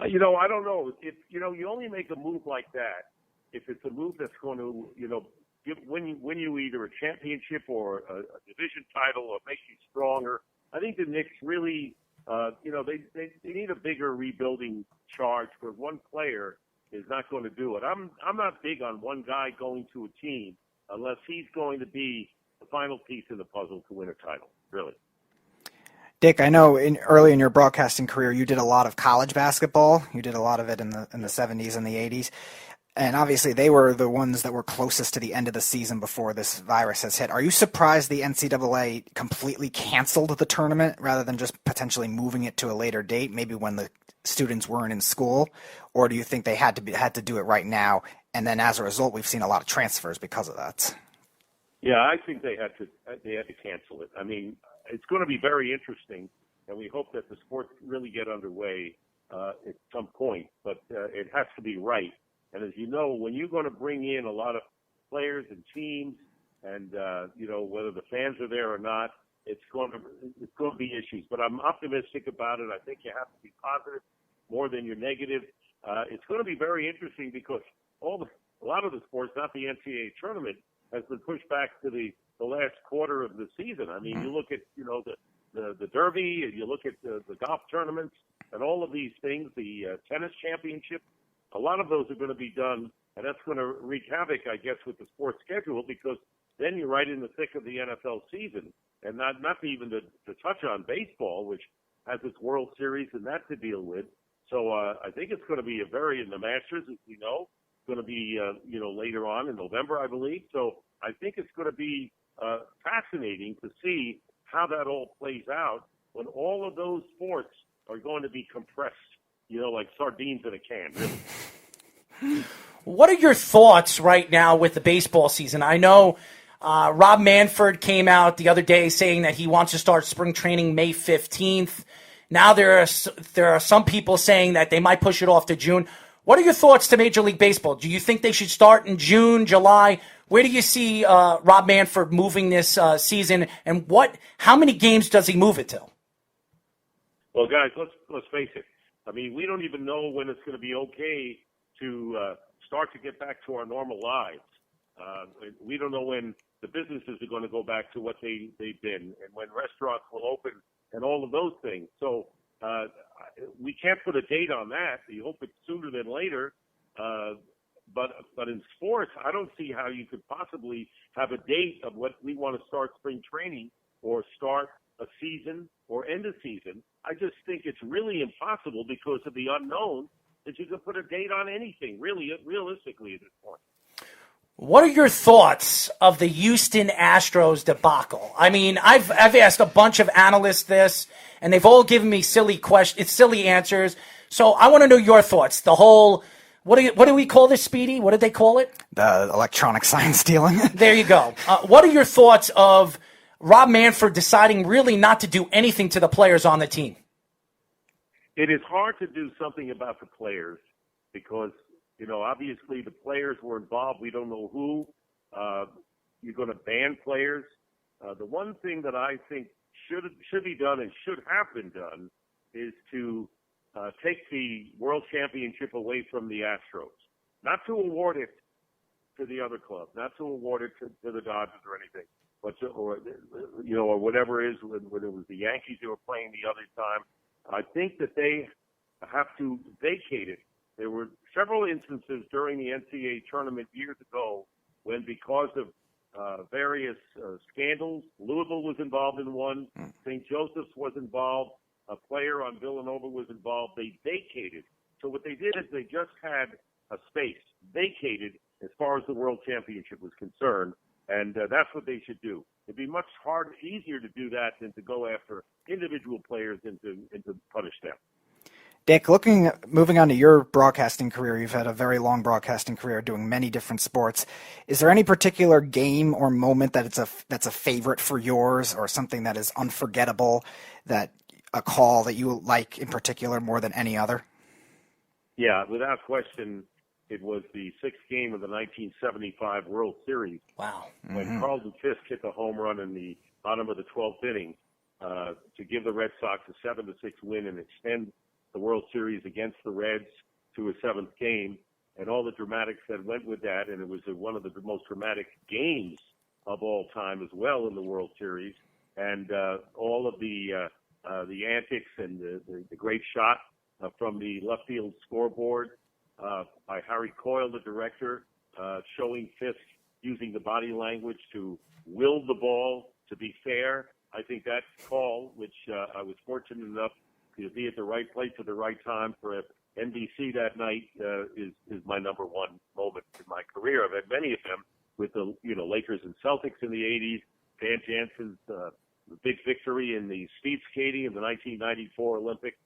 I don't know. If you only make a move like that if it's a move that's going to, win you either a championship or a division title or make you stronger. I think the Knicks really, they need a bigger rebuilding charge where one player is not going to do it. I'm not big on one guy going to a team unless he's going to be the final piece in the puzzle to win a title, really. Dick, I know early in your broadcasting career you did a lot of college basketball. You did a lot of it in the 70s and the 80s. And obviously they were the ones that were closest to the end of the season before this virus has hit. Are you surprised the NCAA completely canceled the tournament rather than just potentially moving it to a later date, maybe when the students weren't in school? Or do you think they had to do it right now, and then as a result we've seen a lot of transfers because of that? Yeah, I think they had to cancel it. I mean, it's going to be very interesting, and we hope that the sports really get underway at some point, but it has to be right. And as you know, when you're going to bring in a lot of players and teams, and whether the fans are there or not, it's going to be issues. But I'm optimistic about it. I think you have to be positive more than you're negative. It's going to be very interesting because a lot of the sports, not the NCAA tournament, has been pushed back to the last quarter of the season. I mean, you look at the Derby, and you look at the golf tournaments, and all of these things, the tennis championship. A lot of those are going to be done, and that's going to wreak havoc, I guess, with the sports schedule, because then you're right in the thick of the NFL season, and not even to touch on baseball, which has its World Series and that to deal with. So I think it's going to be in the Masters, as we know, it's going to be later on in November, I believe. So I think it's going to be fascinating to see how that all plays out when all of those sports are going to be compressed, like sardines in a can, really. What are your thoughts right now with the baseball season? I know Rob Manfred came out the other day saying that he wants to start spring training May 15th. Now there are some people saying that they might push it off to June. What are your thoughts to Major League Baseball? Do you think they should start in June, July? Where do you see Rob Manfred moving this season, and how many games does he move it to? Well, guys, let's face it. I mean, we don't even know when it's going to be okay to start to get back to our normal lives. We don't know when the businesses are going to go back to what they've been, and when restaurants will open, and all of those things. So we can't put a date on that. We hope it's sooner than later. But in sports, I don't see how you could possibly have a date of what we want to start spring training or start a season or end a season. I just think it's really impossible because of the unknown that you could put a date on anything, really, realistically at this point. What are your thoughts of the Houston Astros debacle? I mean, I've asked a bunch of analysts this, and they've all given me silly answers. So I want to know your thoughts. The whole, what do we call this, Speedy? What did they call it? The electronic sign stealing. There you go. What are your thoughts of Rob Manfred deciding really not to do anything to the players on the team? It is hard to do something about the players because, obviously the players were involved. We don't know who. You're going to ban players. The one thing that I think should be done and should have been done is to take the World Championship away from the Astros. Not to award it to the other club, not to award it to the Dodgers or anything, but or whatever it is when it was the Yankees who were playing the other time. I think that they have to vacate it. There were several instances during the NCAA tournament years ago when, because of various scandals, Louisville was involved in one, St. Joseph's was involved, a player on Villanova was involved. They vacated. So what they did is they just had a space vacated as far as the World Championship was concerned, and that's what they should do. It'd be much easier to do that than to go after individual players and to punish them. Dick, moving on to your broadcasting career, you've had a very long broadcasting career doing many different sports. Is there any particular game or moment that's a favorite for yours, or something that is unforgettable, that a call that you like in particular more than any other? Yeah, without question, it was the sixth game of the 1975 World Series. Wow. When Carlton Fisk hit the home run in the bottom of the 12th inning to give the Red Sox a 7-6 win and extend the World Series against the Reds to a seventh game, and all the dramatics that went with that. And it was one of the most dramatic games of all time as well in the World Series. And all of the antics and the great shot from the left field scoreboard by Harry Coyle, the director, showing Fisk using the body language to will the ball to be fair. I think that call, which I was fortunate enough to be at the right place at the right time for NBC that night, is my number one moment in my career. I've had many of them with the Lakers and Celtics in the 80s, Van Jansen's big victory in the speed skating in the 1994 Olympics,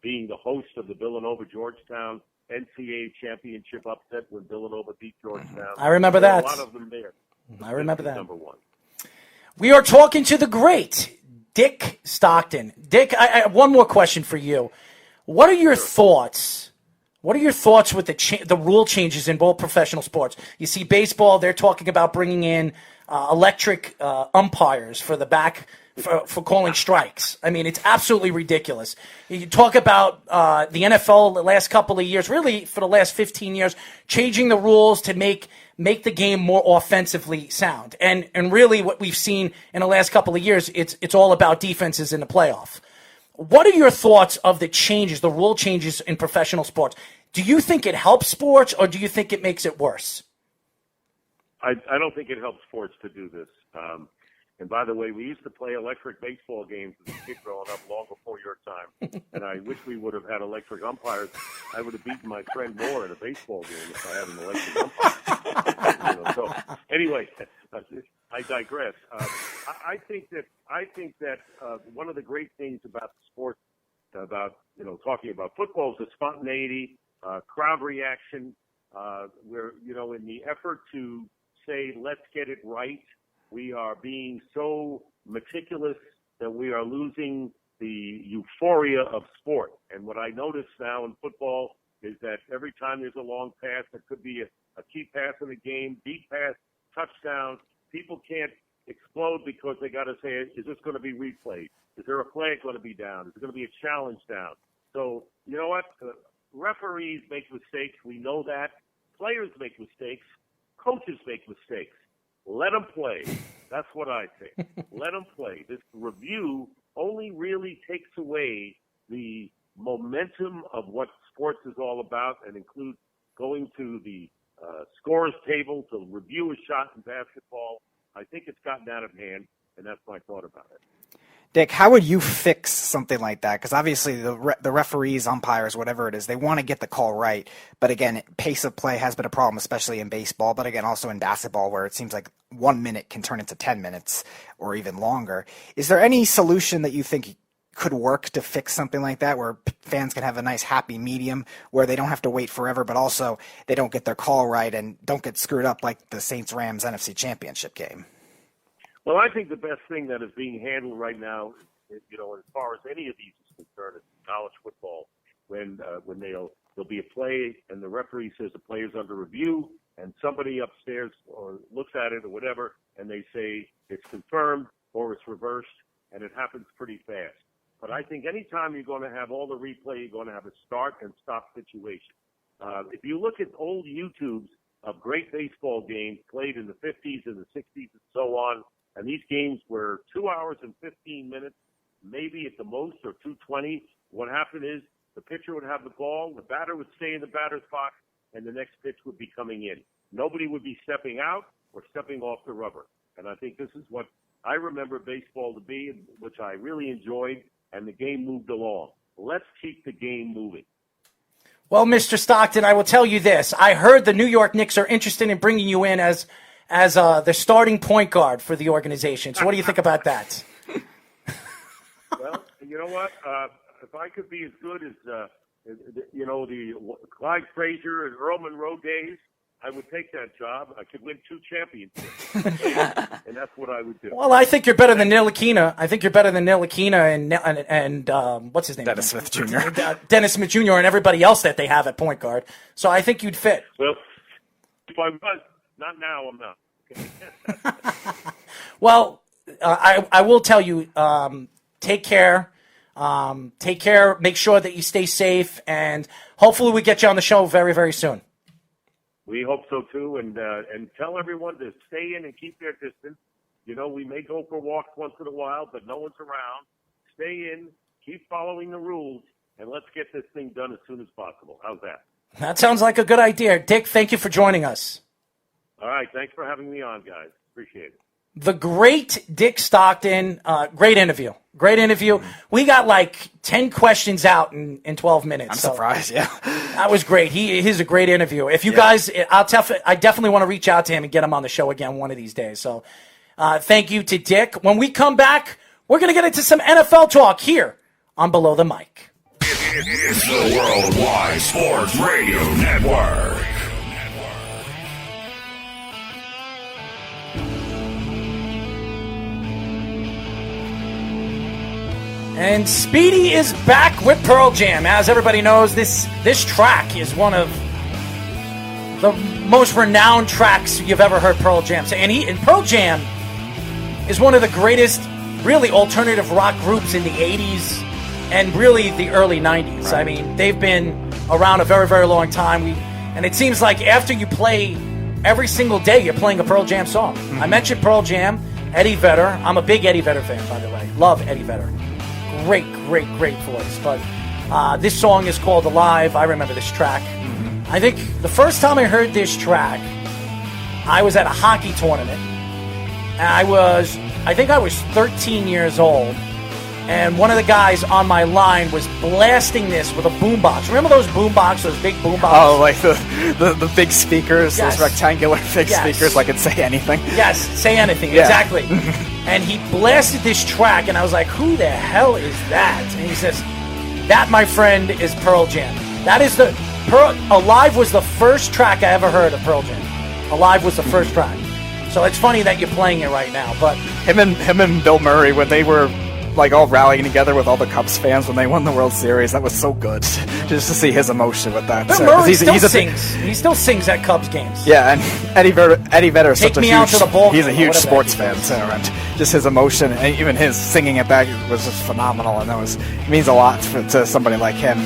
being the host of the Villanova-Georgetown NCAA championship upset when Villanova beat Georgetown. I remember that. A lot of them there. I remember that. Number one. We are talking to the great Dick Stockton. Dick, I have one more question for you. What are your thoughts? What are your thoughts with the rule changes in both professional sports? You see baseball, they're talking about bringing in electric umpires for the back for calling strikes. I mean, it's absolutely ridiculous. You talk about the NFL the last couple of years, really for the last 15 years, changing the rules to make the game more offensively sound. And really what we've seen in the last couple of years, it's all about defenses in the playoff. What are your thoughts of the changes, the rule changes in professional sports? Do you think it helps sports, or do you think it makes it worse? I don't think it helps sports to do this. And by the way, we used to play electric baseball games as a kid growing up long before your time. And I wish we would have had electric umpires. I would have beaten my friend Moore in a baseball game if I had an electric umpire. So anyway, I digress. I think that one of the great things about the sport, about talking about football, is the spontaneity, crowd reaction. Where in the effort to say let's get it right, we are being so meticulous that we are losing the euphoria of sport. And what I notice now in football is that every time there's a long pass, there could be a key pass in the game, deep pass, touchdown. People can't explode because they got to say, is this going to be replayed? Is there a flag going to be down? Is there going to be a challenge down? So, you know what? Referees make mistakes. We know that. Players make mistakes. Coaches make mistakes. Let them play. That's what I think. Let them play. This review only really takes away the momentum of what sports is all about, and includes going to the scorer's table to review a shot in basketball. I think it's gotten out of hand, and that's my thought about it. Dick, how would you fix something like that? Because obviously the referees, umpires, whatever it is, they want to get the call right. But again, pace of play has been a problem, especially in baseball. But again, also in basketball, where it seems like 1 minute can turn into 10 minutes or even longer. Is there any solution that you think could work to fix something like that, where fans can have a nice happy medium where they don't have to wait forever, but also they don't get their call right and don't get screwed up like the Saints-Rams NFC Championship game? Well, I think the best thing that is being handled right now, as far as any of these is concerned, is college football. When there'll be a play and the referee says the player's under review, and somebody upstairs or looks at it or whatever, and they say it's confirmed or it's reversed, and it happens pretty fast. But I think anytime you're going to have all the replay, you're going to have a start and stop situation. If you look at old YouTubes of great baseball games played in the 50s and the 60s and so on, and these games were 2 hours and 15 minutes, maybe at the most, or 2:20. What happened is the pitcher would have the ball, the batter would stay in the batter's box, and the next pitch would be coming in. Nobody would be stepping out or stepping off the rubber. And I think this is what I remember baseball to be, which I really enjoyed, and the game moved along. Let's keep the game moving. Well, Mr. Stockton, I will tell you this. I heard the New York Knicks are interested in bringing you in as the starting point guard for the organization. So what do you think about that? Well, you know what? if I could be as good as the Clyde Frazier and Earl Monroe days, I would take that job. I could win 2 championships, and that's what I would do. Well, I think you're better than Ntilikina. I think you're better than Ntilikina and what's his name? Dennis Smith Jr. Dennis Smith Jr. and everybody else that they have at point guard. So I think you'd fit. Well, if I was, not now, I'm not. Well, I will tell you, take care. Take care. Make sure that you stay safe, and hopefully we get you on the show very, very soon. We hope so too, and tell everyone to stay in and keep their distance. We may go for walks once in a while, but no one's around. Stay in, keep following the rules, and let's get this thing done as soon as possible. How's that? That sounds like a good idea. Dick, thank you for joining us. All right, thanks for having me on, guys. Appreciate it. The great Dick Stockton, great interview. Great interview. We got like 10 questions out in 12 minutes. I'm surprised, yeah. That was great. He's a great interview. If you guys, I definitely want to reach out to him and get him on the show again one of these days. So thank you to Dick. When we come back, we're going to get into some NFL talk here on Below the Mic. It's the Worldwide Sports Radio Network. And Speedy is back with Pearl Jam. As everybody knows, this track is one of the most renowned tracks you've ever heard Pearl Jam say. And Pearl Jam is one of the greatest, really, alternative rock groups in the 80s and really the early 90s. Right. I mean, they've been around a very, very long time. And it seems like after you play every single day, you're playing a Pearl Jam song. Mm-hmm. I mentioned Pearl Jam, Eddie Vedder. I'm a big Eddie Vedder fan, by the way. Love Eddie Vedder. Great voice. But this song is called Alive. I remember this track. Mm-hmm. I think the first time I heard this track, I was at a hockey tournament. And I think I was 13 years old. And one of the guys on my line was blasting this with a boombox. Remember those boombox, those big boombox? Oh, like the big speakers, yes. Those rectangular big speakers like it Say Anything. Yes, Say Anything, yeah. Exactly. And he blasted this track, and I was like, who the hell is that? And he says, that, my friend, is Pearl Jam. That is Alive was the first track I ever heard of Pearl Jam. Alive was the first track. So it's funny that you're playing it right now. But him and Bill Murray, when they were like all rallying together with all the Cubs fans when they won the World Series, that was so good just to see his emotion with that. Bill Murray still sings. He still sings at Cubs games. Yeah, and Eddie Vedder is such a huge. He's a huge sports fan too, and just his emotion and even his singing it back was just phenomenal. And it means a lot to somebody like him.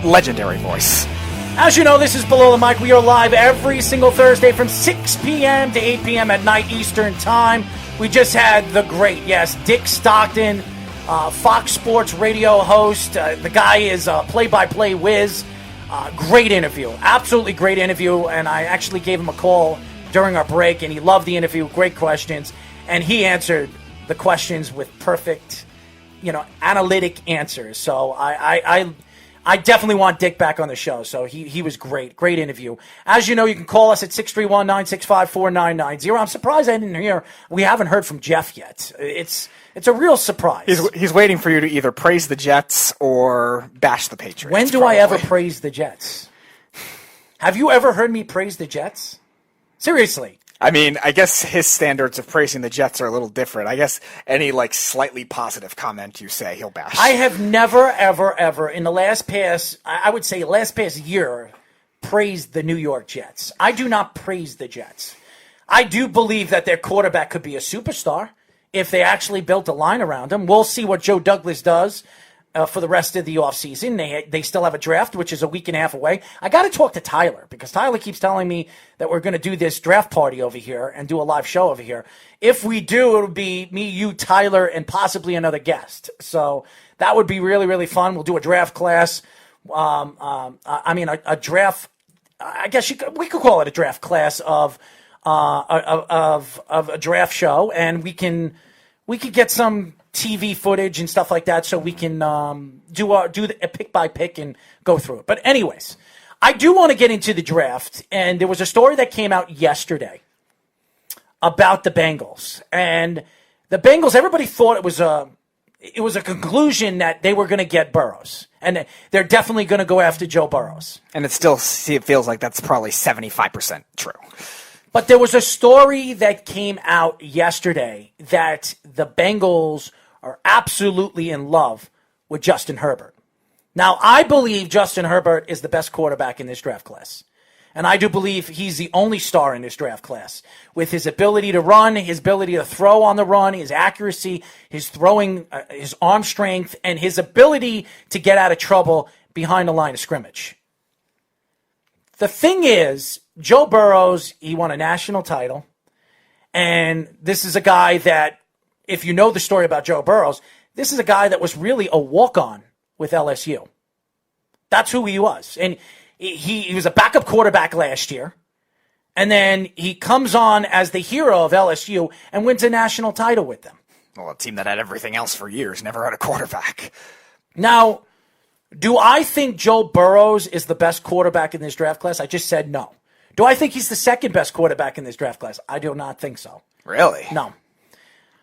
Legendary voice. As you know, this is Below the Mic. We are live every single Thursday from 6 p.m. to 8 p.m. at night Eastern Time. We just had the great, Dick Stockton, Fox Sports radio host. The guy is a play-by-play whiz. Great interview. Absolutely great interview. And I actually gave him a call during our break, and he loved the interview. Great questions. And he answered the questions with perfect, analytic answers. So I definitely want Dick back on the show. So he was great. Great interview. As you know, you can call us at 631-965-4990. I'm surprised we haven't heard from Jeff yet. It's a real surprise. He's waiting for you to either praise the Jets or bash the Patriots. When do I ever praise the Jets? Have you ever heard me praise the Jets? Seriously. I mean, I guess his standards of praising the Jets are a little different. I guess any slightly positive comment you say, he'll bash. I have never, ever in the last past year, praised the New York Jets. I do not praise the Jets. I do believe that their quarterback could be a superstar if they actually built a line around him. We'll see what Joe Douglas does for the rest of the offseason. They still have a draft, which is a week and a half away. I got to talk to Tyler because Tyler keeps telling me that we're going to do this draft party over here and do a live show over here. If we do, it'll be me, you, Tyler, and possibly another guest. So that would be really, really fun. We'll do a draft class. A draft. I guess we could call it a draft class of a draft show, and we could get some TV footage and stuff like that, so we can do a pick by pick and go through it. But anyways, I do want to get into the draft, and there was a story that came out yesterday about the Bengals. And the Bengals, everybody thought it was it was a conclusion that they were going to get Burrows. And they're definitely going to go after Joe Burrows. And it feels like that's probably 75% true. But there was a story that came out yesterday that the Bengals are absolutely in love with Justin Herbert. Now, I believe Justin Herbert is the best quarterback in this draft class. And I do believe he's the only star in this draft class. With his ability to run, his ability to throw on the run, his accuracy, his throwing, his arm strength, and his ability to get out of trouble behind the line of scrimmage. The thing is, Joe Burrows, he won a national title. And this is a guy that, if you know the story about Joe Burrows, this is a guy that was really a walk-on with LSU. That's who he was. And he was a backup quarterback last year. And then he comes on as the hero of LSU and wins a national title with them. Well, a team that had everything else for years, never had a quarterback. Now, do I think Joe Burrows is the best quarterback in this draft class? I just said no. Do I think he's the second best quarterback in this draft class? I do not think so. Really? No.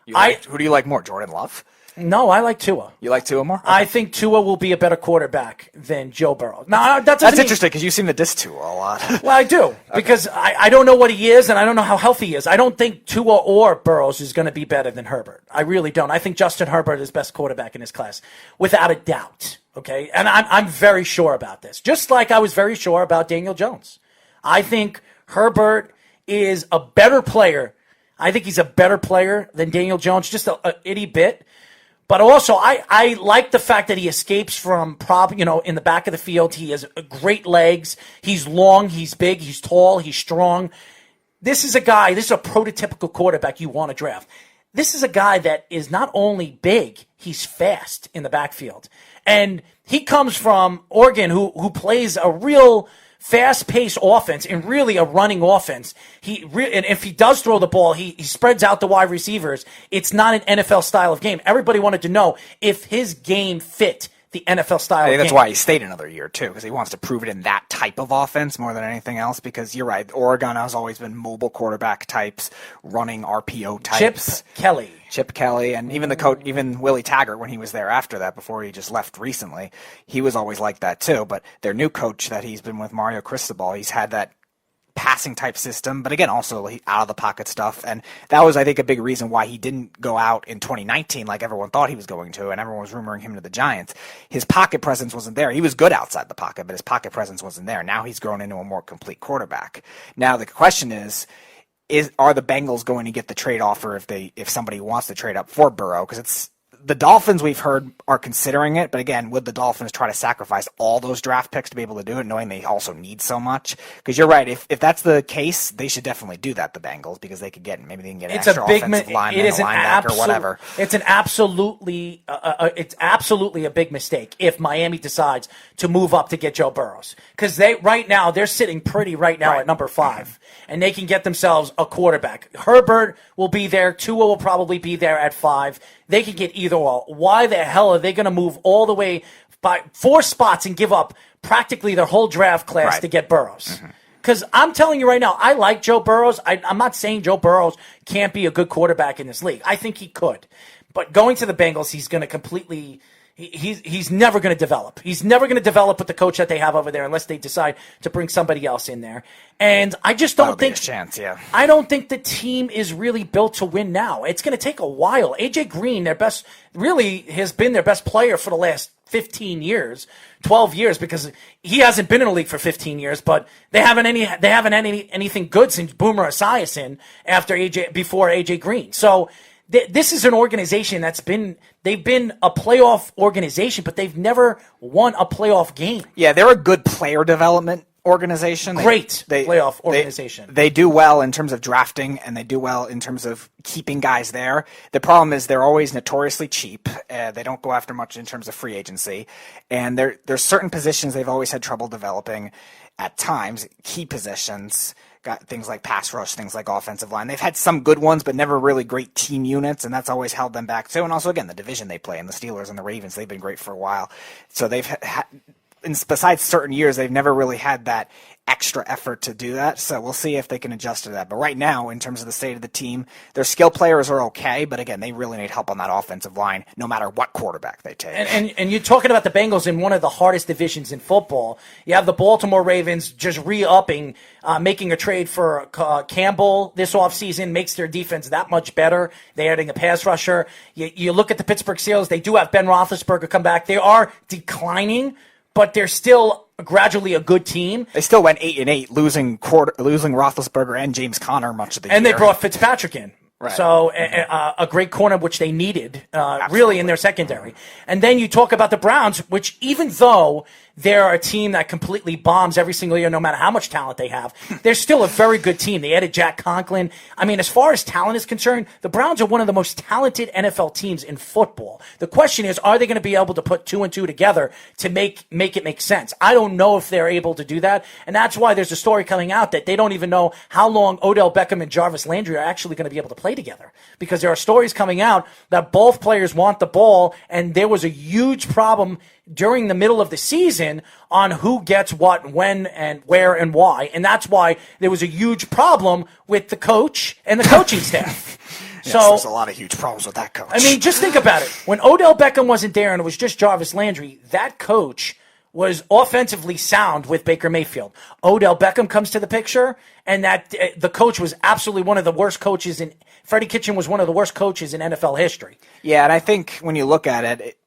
Who do you like more, Jordan Love? No, I like Tua. You like Tua more? Okay. I think Tua will be a better quarterback than Joe Burrow. Now, that's interesting because you seem to diss Tua a lot. Well, I do because I don't know what he is and I don't know how healthy he is. I don't think Tua or Burrows is going to be better than Herbert. I really don't. I think Justin Herbert is best quarterback in his class, without a doubt. Okay, and I'm very sure about this. Just like I was very sure about Daniel Jones. I think Herbert is a better player. I think he's a better player than Daniel Jones, just a itty bit. But also, I like the fact that he escapes from in the back of the field. He has great legs. He's long. He's big. He's tall. He's strong. This is a prototypical quarterback you want to draft. This is a guy that is not only big, he's fast in the backfield. And he comes from Oregon, who plays a real fast-paced offense and really a running offense. And if he does throw the ball, he spreads out the wide receivers. It's not an NFL style of game. Everybody wanted to know if his game fit the NFL style of game. That's why he stayed another year, too, because he wants to prove it in that type of offense more than anything else, because you're right, Oregon has always been mobile quarterback types, running RPO types. Chip Kelly, and even the coach, even Willie Taggart, when he was there after that, before he just left recently, he was always like that too. But their new coach that he's been with, Mario Cristobal, he's had that passing type system, but again, also out of the pocket stuff. And that was, I think, a big reason why he didn't go out in 2019 like everyone thought he was going to, and everyone was rumoring him to the Giants. His pocket presence wasn't there. He was good outside the pocket, but his pocket presence wasn't there. Now he's grown into a more complete quarterback. Now the question is are the Bengals going to get the trade offer if somebody wants to trade up for Burrow? Because it's the Dolphins, we've heard, are considering it, but again, would the Dolphins try to sacrifice all those draft picks to be able to do it, knowing they also need so much? Because you're right, if that's the case, they should definitely do that, the Bengals, because they can get an extra offensive lineman, a linebacker, whatever. It's absolutely a big mistake if Miami decides to move up to get Joe Burrows, because they're sitting pretty right now at number 5, and they can get themselves a quarterback. Herbert will be there. Tua will probably be there at 5. They can get either or. Why the hell are they going to move all the way by 4 spots and give up practically their whole draft class to get Burrows? Because I'm telling you right now, I like Joe Burrows. I'm not saying Joe Burrows can't be a good quarterback in this league. I think he could. But going to the Bengals, he's going to completely... He's never going to develop. He's never going to develop with the coach that they have over there unless they decide to bring somebody else in there. And I just don't think I don't think the team is really built to win now. It's going to take a while. AJ Green, has been their best player for the last 15 years, 12 years, because he hasn't been in the league for 15 years, but they haven't anything good since Boomer Esiason before AJ Green. So this is an organization they've been a playoff organization, but they've never won a playoff game. Yeah, they're a good player development organization. Playoff organization. They do well in terms of drafting, and they do well in terms of keeping guys there. The problem is they're always notoriously cheap. They don't go after much in terms of free agency. And there's certain positions they've always had trouble developing at times, key positions. Got things like pass rush, things like offensive line. They've had some good ones, but never really great team units, and that's always held them back too. And also, again, the division they play in, the Steelers and the Ravens, they've been great for a while. So they've besides certain years, they've never really had that extra effort to do that. So we'll see if they can adjust to that. But right now, in terms of the state of the team, their skill players are okay. But again, they really need help on that offensive line, no matter what quarterback they take. And you're talking about the Bengals in one of the hardest divisions in football. You have the Baltimore Ravens just re-upping, making a trade for Campbell this offseason, makes their defense that much better. They're adding a pass rusher. You look at the Pittsburgh Steelers, they do have Ben Roethlisberger come back. They are declining, but they're still gradually a good team. They still went 8-8, losing Roethlisberger and James Conner much of the year. And they brought Fitzpatrick in. Right. So a great corner, which they needed really in their secondary. And then you talk about the Browns, which even though they're a team that completely bombs every single year, no matter how much talent they have, they're still a very good team. They added Jack Conklin. I mean, as far as talent is concerned, the Browns are one of the most talented NFL teams in football. The question is, are they going to be able to put 2 and 2 together to make it make sense? I don't know if they're able to do that. And that's why there's a story coming out that they don't even know how long Odell Beckham and Jarvis Landry are actually going to be able to play together. Because there are stories coming out that both players want the ball, and there was a huge problem during the middle of the season on who gets what, when, and where, and why. And that's why there was a huge problem with the coach and the coaching staff. Yes, So there's a lot of huge problems with that coach. I mean, just think about it. When Odell Beckham wasn't there and it was just Jarvis Landry, that coach was offensively sound with Baker Mayfield. Odell Beckham comes to the picture, and that the coach was absolutely one of the worst coaches in – Freddie Kitchen was one of the worst coaches in NFL history. Yeah, and I think when you look at it,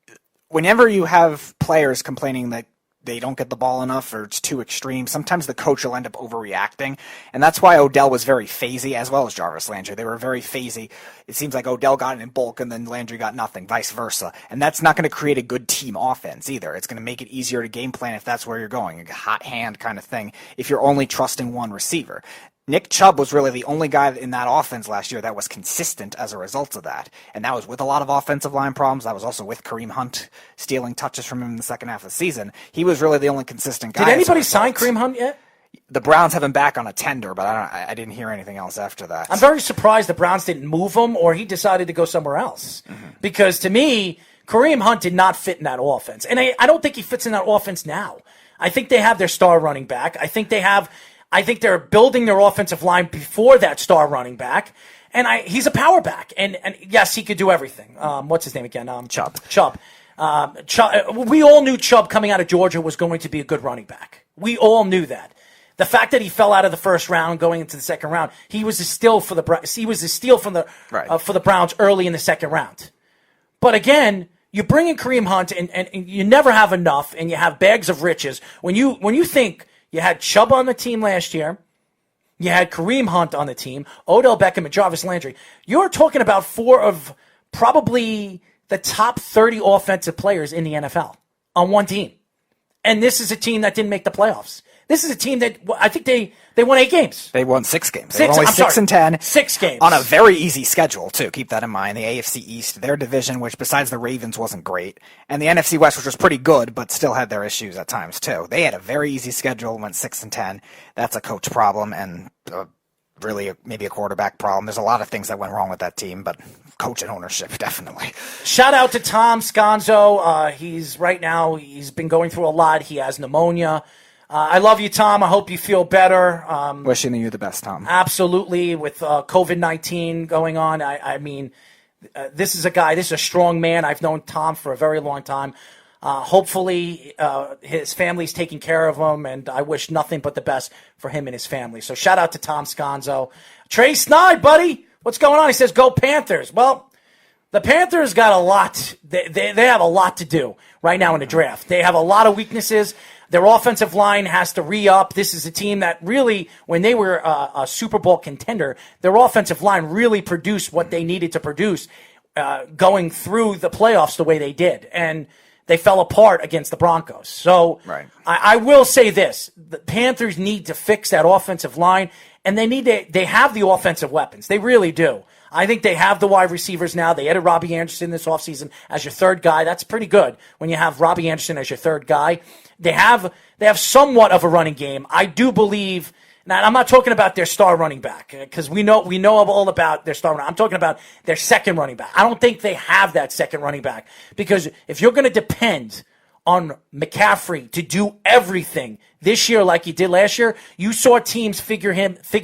whenever you have players complaining that they don't get the ball enough or it's too extreme, sometimes the coach will end up overreacting. And that's why Odell was very phasey, as well as Jarvis Landry. They were very phasey. It seems like Odell got it in bulk and then Landry got nothing, vice versa. And that's not going to create a good team offense either. It's going to make it easier to game plan if that's where you're going, a hot hand kind of thing, if you're only trusting one receiver. Nick Chubb was really the only guy in that offense last year that was consistent as a result of that. And that was with a lot of offensive line problems. That was also with Kareem Hunt stealing touches from him in the second half of the season. He was really the only consistent guy. Did anybody sign Kareem Hunt yet? The Browns have him back on a tender, but I didn't hear anything else after that. I'm very surprised the Browns didn't move him, or he decided to go somewhere else. Mm-hmm. Because to me, Kareem Hunt did not fit in that offense. And I don't think he fits in that offense now. I think they have their star running back. I think they're building their offensive line before that star running back. And he's a power back. And yes, he could do everything. What's his name again? Chubb. Chubb. We all knew Chubb coming out of Georgia was going to be a good running back. We all knew that. The fact that he fell out of the first round going into the second round, he was a steal for the for the Browns early in the second round. But again, you bring in Kareem Hunt and you never have enough, and you have bags of riches. When you think you had Chubb on the team last year, you had Kareem Hunt on the team, Odell Beckham and Jarvis Landry, you're talking about 4 of probably the top 30 offensive players in the NFL on one team. And this is a team that didn't make the playoffs. This is a team that I think they won 8 games. They won 6 games. They were only 6-10. 6 games. On a very easy schedule, too. Keep that in mind. The AFC East, their division, which besides the Ravens wasn't great. And the NFC West, which was pretty good, but still had their issues at times, too. They had a very easy schedule, went 6-10. That's a coach problem and really maybe a quarterback problem. There's a lot of things that went wrong with that team, but coach and ownership, definitely. Shout out to Tom Sconzo. He's been going through a lot. He has pneumonia. I love you, Tom. I hope you feel better. Wishing you the best, Tom. Absolutely. With COVID-19 going on, I mean, this is a strong man. I've known Tom for a very long time. Hopefully, his family's taking care of him, and I wish nothing but the best for him and his family. So shout out to Tom Sconzo. Trey Snide, buddy, what's going on? He says, go Panthers. Well, the Panthers got a lot. They have a lot to do right now in the draft. They have a lot of weaknesses. Their offensive line has to re-up. This is a team that really, when they were a Super Bowl contender, their offensive line really produced what they needed to produce going through the playoffs the way they did. And they fell apart against the Broncos. So right. I will say this. The Panthers need to fix that offensive line, and they have the offensive weapons. They really do. I think they have the wide receivers now. They added Robbie Anderson this offseason as your third guy. That's pretty good when you have Robbie Anderson as your third guy. They have somewhat of a running game. I do believe. Now, I'm not talking about their star running back because we know all about their star running. I'm talking about their second running back. I don't think they have that second running back because if you're going to depend on McCaffrey to do everything this year like he did last year, you saw teams figure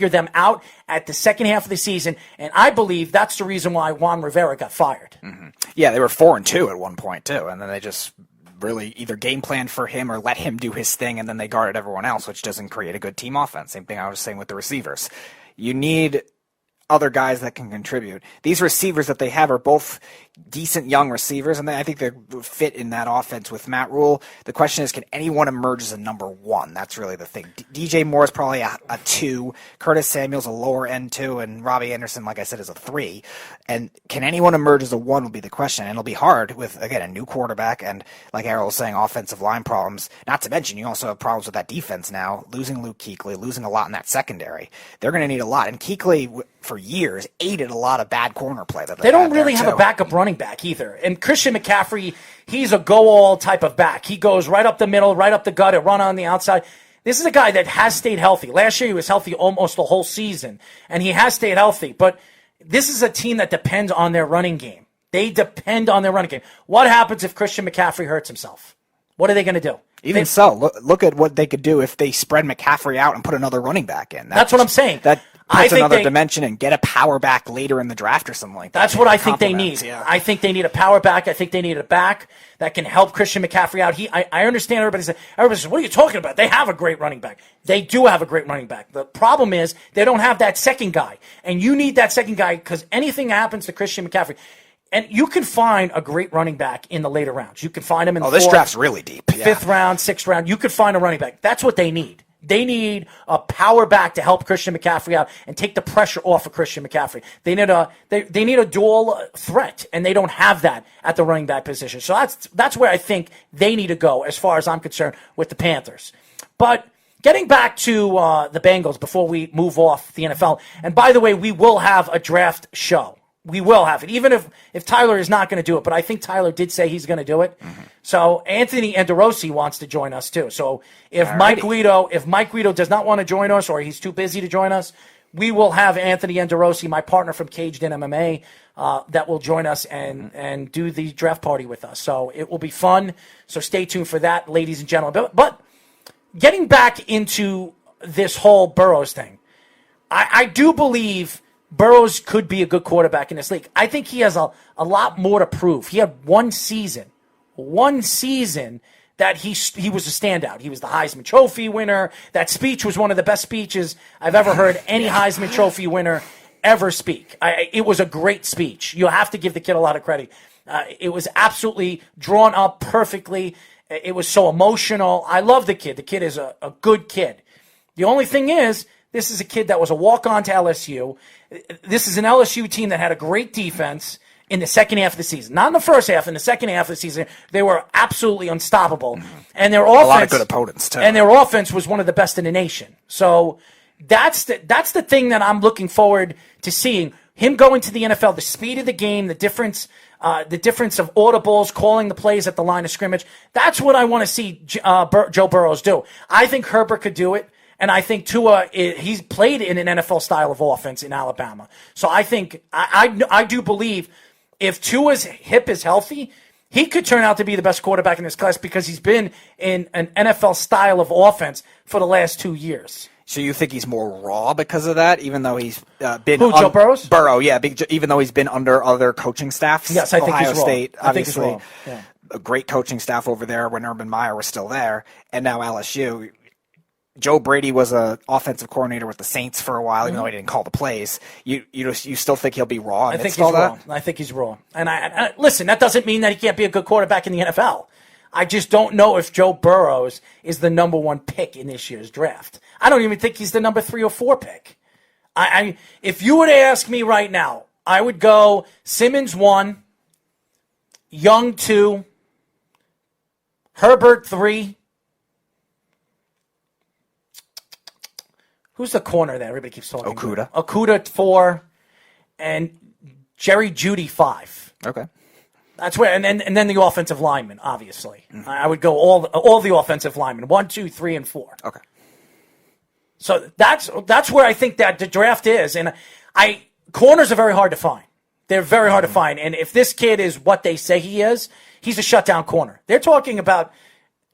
them out at the second half of the season, and I believe that's the reason why Juan Rivera got fired. Mm-hmm. Yeah, they were 4-2 at one point too, and then they just really either game planned for him or let him do his thing, and then they guarded everyone else, which doesn't create a good team offense. Same thing I was saying with the receivers. You need other guys that can contribute. These receivers that they have are both decent young receivers, and I think they fit in that offense with Matt Rule. The question is, can anyone emerge as a number one? That's really the thing. DJ Moore is probably a 2. Curtis Samuel's a lower end 2, and Robbie Anderson, like I said, is a 3. And can anyone emerge as a 1 will be the question. And it'll be hard with, again, a new quarterback and, like Errol was saying, offensive line problems. Not to mention, you also have problems with that defense now, losing Luke Kuechly, losing a lot in that secondary. They're going to need a lot. And Kuechly, for years, aided a lot of bad corner play. They don't really have a backup running back either. And Christian McCaffrey, he's a go-all type of back. He goes right up the middle, right up the gut, and run on the outside. This is a guy that has stayed healthy. Last year he was healthy almost the whole season, and he has stayed healthy. But this is a team that depends on their running game. They depend on their running game. What happens if Christian McCaffrey hurts himself? What are they going to do? Even so, look at what they could do if they spread McCaffrey out and put another running back in. That's what I'm saying. That puts another dimension and get a power back later in the draft or something like that. That's what I think they need. Yeah. I think they need a power back. I think they need a back that can help Christian McCaffrey out. I understand everybody says, what are you talking about? They have a great running back. They do have a great running back. The problem is they don't have that second guy. And you need that second guy because anything happens to Christian McCaffrey. And you can find a great running back in the later rounds. You can find him in the this draft's really deep. Yeah. 5th round, 6th round. You could find a running back. That's what they need. They need a power back to help Christian McCaffrey out and take the pressure off of Christian McCaffrey. They need a dual threat, and they don't have that at the running back position. So that's where I think they need to go as far as I'm concerned with the Panthers. But getting back to the Bengals before we move off the NFL, and by the way, we will have a draft show. We will have it, even if Tyler is not going to do it. But I think Tyler did say he's going to do it. Mm-hmm. So Anthony Anderosi wants to join us too. So if Mike Guido does not want to join us or he's too busy to join us, we will have Anthony Anderosi, my partner from Caged in MMA, that will join us and do the draft party with us. So it will be fun. So stay tuned for that, ladies and gentlemen. But getting back into this whole Burrows thing, I do believe Burrows could be a good quarterback in this league. I think he has a lot more to prove. He had one season that he was a standout. He was the Heisman Trophy winner. That speech was one of the best speeches I've ever heard any Heisman Trophy winner ever speak. It was a great speech. You have to give the kid a lot of credit. It was absolutely drawn up perfectly. It was so emotional. I love the kid. The kid is a good kid. The only thing is, this is a kid that was a walk-on to LSU. This is an LSU team that had a great defense in the second half of the season. Not in the first half. In the second half of the season, they were absolutely unstoppable. Mm-hmm. And their offense, a lot of good opponents too. And their offense was one of the best in the nation. So that's the thing that I'm looking forward to seeing. Him going to the NFL, the speed of the game, the difference of audibles, calling the plays at the line of scrimmage. That's what I want to see Joe Burrows do. I think Herbert could do it. And I think Tua, he's played in an NFL style of offense in Alabama. So I think, I do believe if Tua's hip is healthy, he could turn out to be the best quarterback in this class because he's been in an NFL style of offense for the last 2 years. So you think he's more raw because of that, even though he's been Joe Burrows? Burrow, yeah, even though he's been under other coaching staffs. Yes, I think Ohio he's raw. State, obviously, I think he's raw. Yeah. A great coaching staff over there when Urban Meyer was still there, and now LSU. Joe Brady was an offensive coordinator with the Saints for a while, even though he didn't call the plays. You still think he'll be raw? I think he's raw. I think he's raw. And I listen, that doesn't mean that he can't be a good quarterback in the NFL. I just don't know if Joe Burrows is the number 1 pick in this year's draft. I don't even think he's the number 3 or 4 pick. If you were to ask me right now, I would go Simmons 1, Young 2, Herbert 3. Who's the corner that everybody keeps talking about? Okudah 4, and Jerry Jeudy 5. Okay. That's where, and then the offensive linemen, obviously. Mm-hmm. I would go all the offensive linemen, 1, 2, 3, and 4. Okay. So that's where I think that the draft is, and corners are very hard to find. They're very hard to find, and if this kid is what they say he is, he's a shutdown corner. They're talking about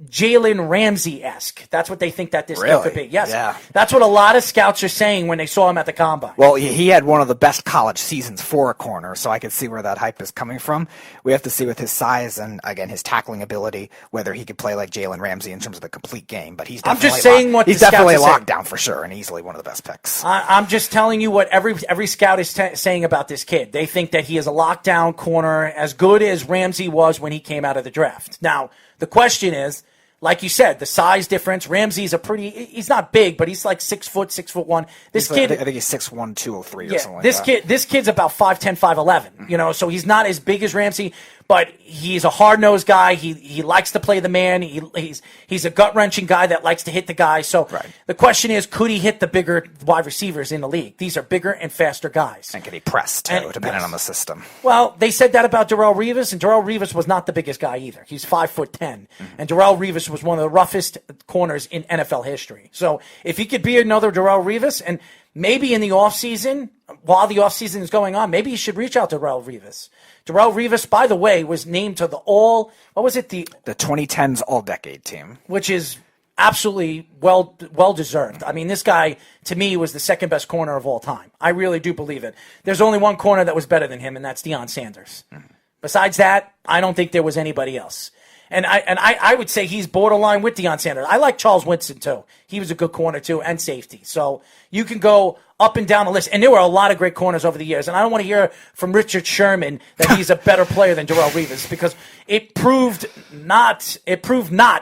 Jalen Ramsey-esque. That's what they think that this kid could be. Yes. Yeah. That's what a lot of scouts are saying when they saw him at the Combine. Well, he had one of the best college seasons for a corner, so I could see where that hype is coming from. We have to see with his size and, again, his tackling ability, whether he could play like Jalen Ramsey in terms of the complete game. But he's definitely, he's definitely a lockdown for sure and easily one of the best picks. I'm just telling you what every scout is saying about this kid. They think that he is a lockdown corner as good as Ramsey was when he came out of the draft. Now, the question is, like you said, the size difference. Ramsey's he's not big, but he's like 6 foot, 6'1". This kid, I think he's 6'1", 203 or something like that. This kid's about 5'10", 5'11", so he's not as big as Ramsey, but he's a hard-nosed guy. He likes to play the man. He's a gut-wrenching guy that likes to hit the guy. So the question is, could he hit the bigger wide receivers in the league? These are bigger and faster guys. And can he press, too, depending on the system? Well, they said that about Darrelle Revis, and Darrelle Revis was not the biggest guy either. He's 5'10", and Darrelle Revis was one of the roughest corners in NFL history. So if he could be another Darrelle Revis, and maybe in the offseason, while the offseason is going on, maybe he should reach out to Darrelle Revis. Darrelle Revis, by the way, was named to the the 2010s All-Decade team, which is absolutely well deserved. I mean, this guy to me was the second best corner of all time. I really do believe it. There's only one corner that was better than him, and that's Deion Sanders. Besides that, I don't think there was anybody else. And I would say he's borderline with Deion Sanders. I like Charles Winston, too. He was a good corner, too, and safety. So you can go up and down the list. And there were a lot of great corners over the years. And I don't want to hear from Richard Sherman that he's a better player than Darrelle Revis, because it proved not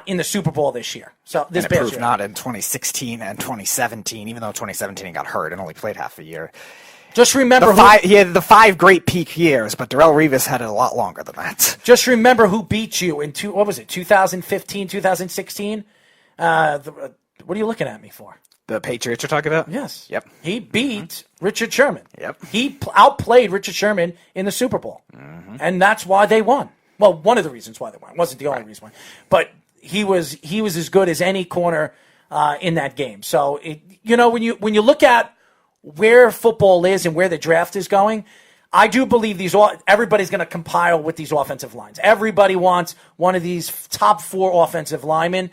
in the Super Bowl this year. So this and it proved not in 2016 and 2017, even though 2017 he got hurt and only played half a year. Just remember he had the 5 great peak years, but Darrelle Revis had it a lot longer than that. Just remember who beat you in 2015, 2016? What are you looking at me for? The Patriots you're talking about? Yes. Yep. He beat Richard Sherman. Yep. He outplayed Richard Sherman in the Super Bowl. And that's why they won. Well, one of the reasons why they won. It wasn't the only reason why. But he was as good as any corner in that game. So, when you look at where football is and where the draft is going, I do believe everybody's going to compile with these offensive lines. Everybody wants one of these top 4 offensive linemen.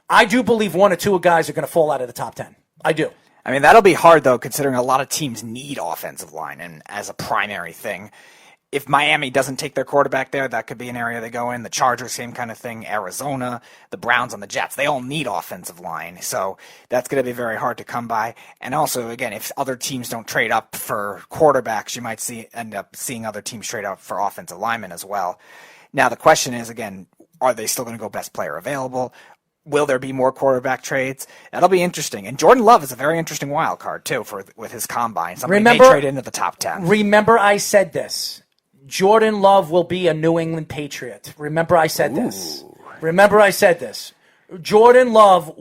I do believe 1 or 2 guys are going to fall out of the top 10. I do. I mean, that'll be hard, though, considering a lot of teams need offensive line and as a primary thing. If Miami doesn't take their quarterback there, that could be an area they go in. The Chargers, same kind of thing. Arizona, the Browns, and the Jets, they all need offensive line. So that's going to be very hard to come by. And also, again, if other teams don't trade up for quarterbacks, you might end up seeing other teams trade up for offensive linemen as well. Now, the question is, again, are they still going to go best player available? Will there be more quarterback trades? That'll be interesting. And Jordan Love is a very interesting wild card, too, with his combine. Somebody may trade into the top 10. Remember I said this. Jordan Love will be a New England Patriot. Remember I said this. Jordan Love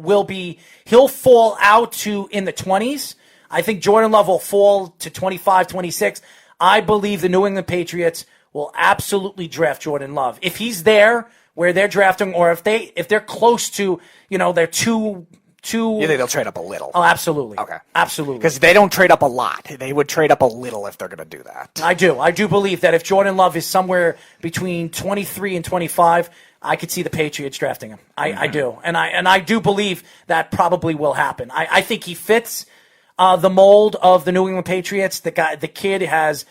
he'll fall out to in the 20s. I think Jordan Love will fall to 25, 26. I believe the New England Patriots will absolutely draft Jordan Love. If he's there where they're drafting, or if they're close to, they're too. You think they'll trade up a little? Oh, absolutely. Okay. Absolutely. Because they don't trade up a lot. They would trade up a little if they're going to do that. I do believe that if Jordan Love is somewhere between 23 and 25, I could see the Patriots drafting him. I do. And I do believe that probably will happen. I think he fits the mold of the New England Patriots. The kid has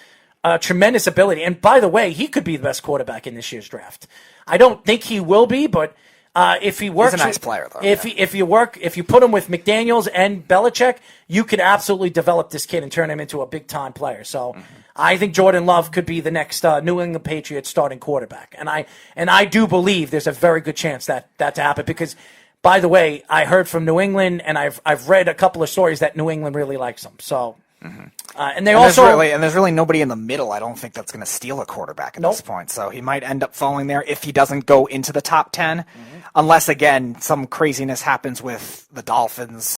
tremendous ability. And by the way, he could be the best quarterback in this year's draft. I don't think he will be, but if he works, he's a nice player, though. If you put him with McDaniels and Belichick, you could absolutely develop this kid and turn him into a big time player. So I think Jordan Love could be the next New England Patriots starting quarterback, and I do believe there's a very good chance that to happen because, by the way, I heard from New England and I've read a couple of stories that New England really likes him. So. There's really nobody in the middle. I don't think that's going to steal a quarterback at this point. So he might end up falling there if he doesn't go into the top 10, unless again some craziness happens with the Dolphins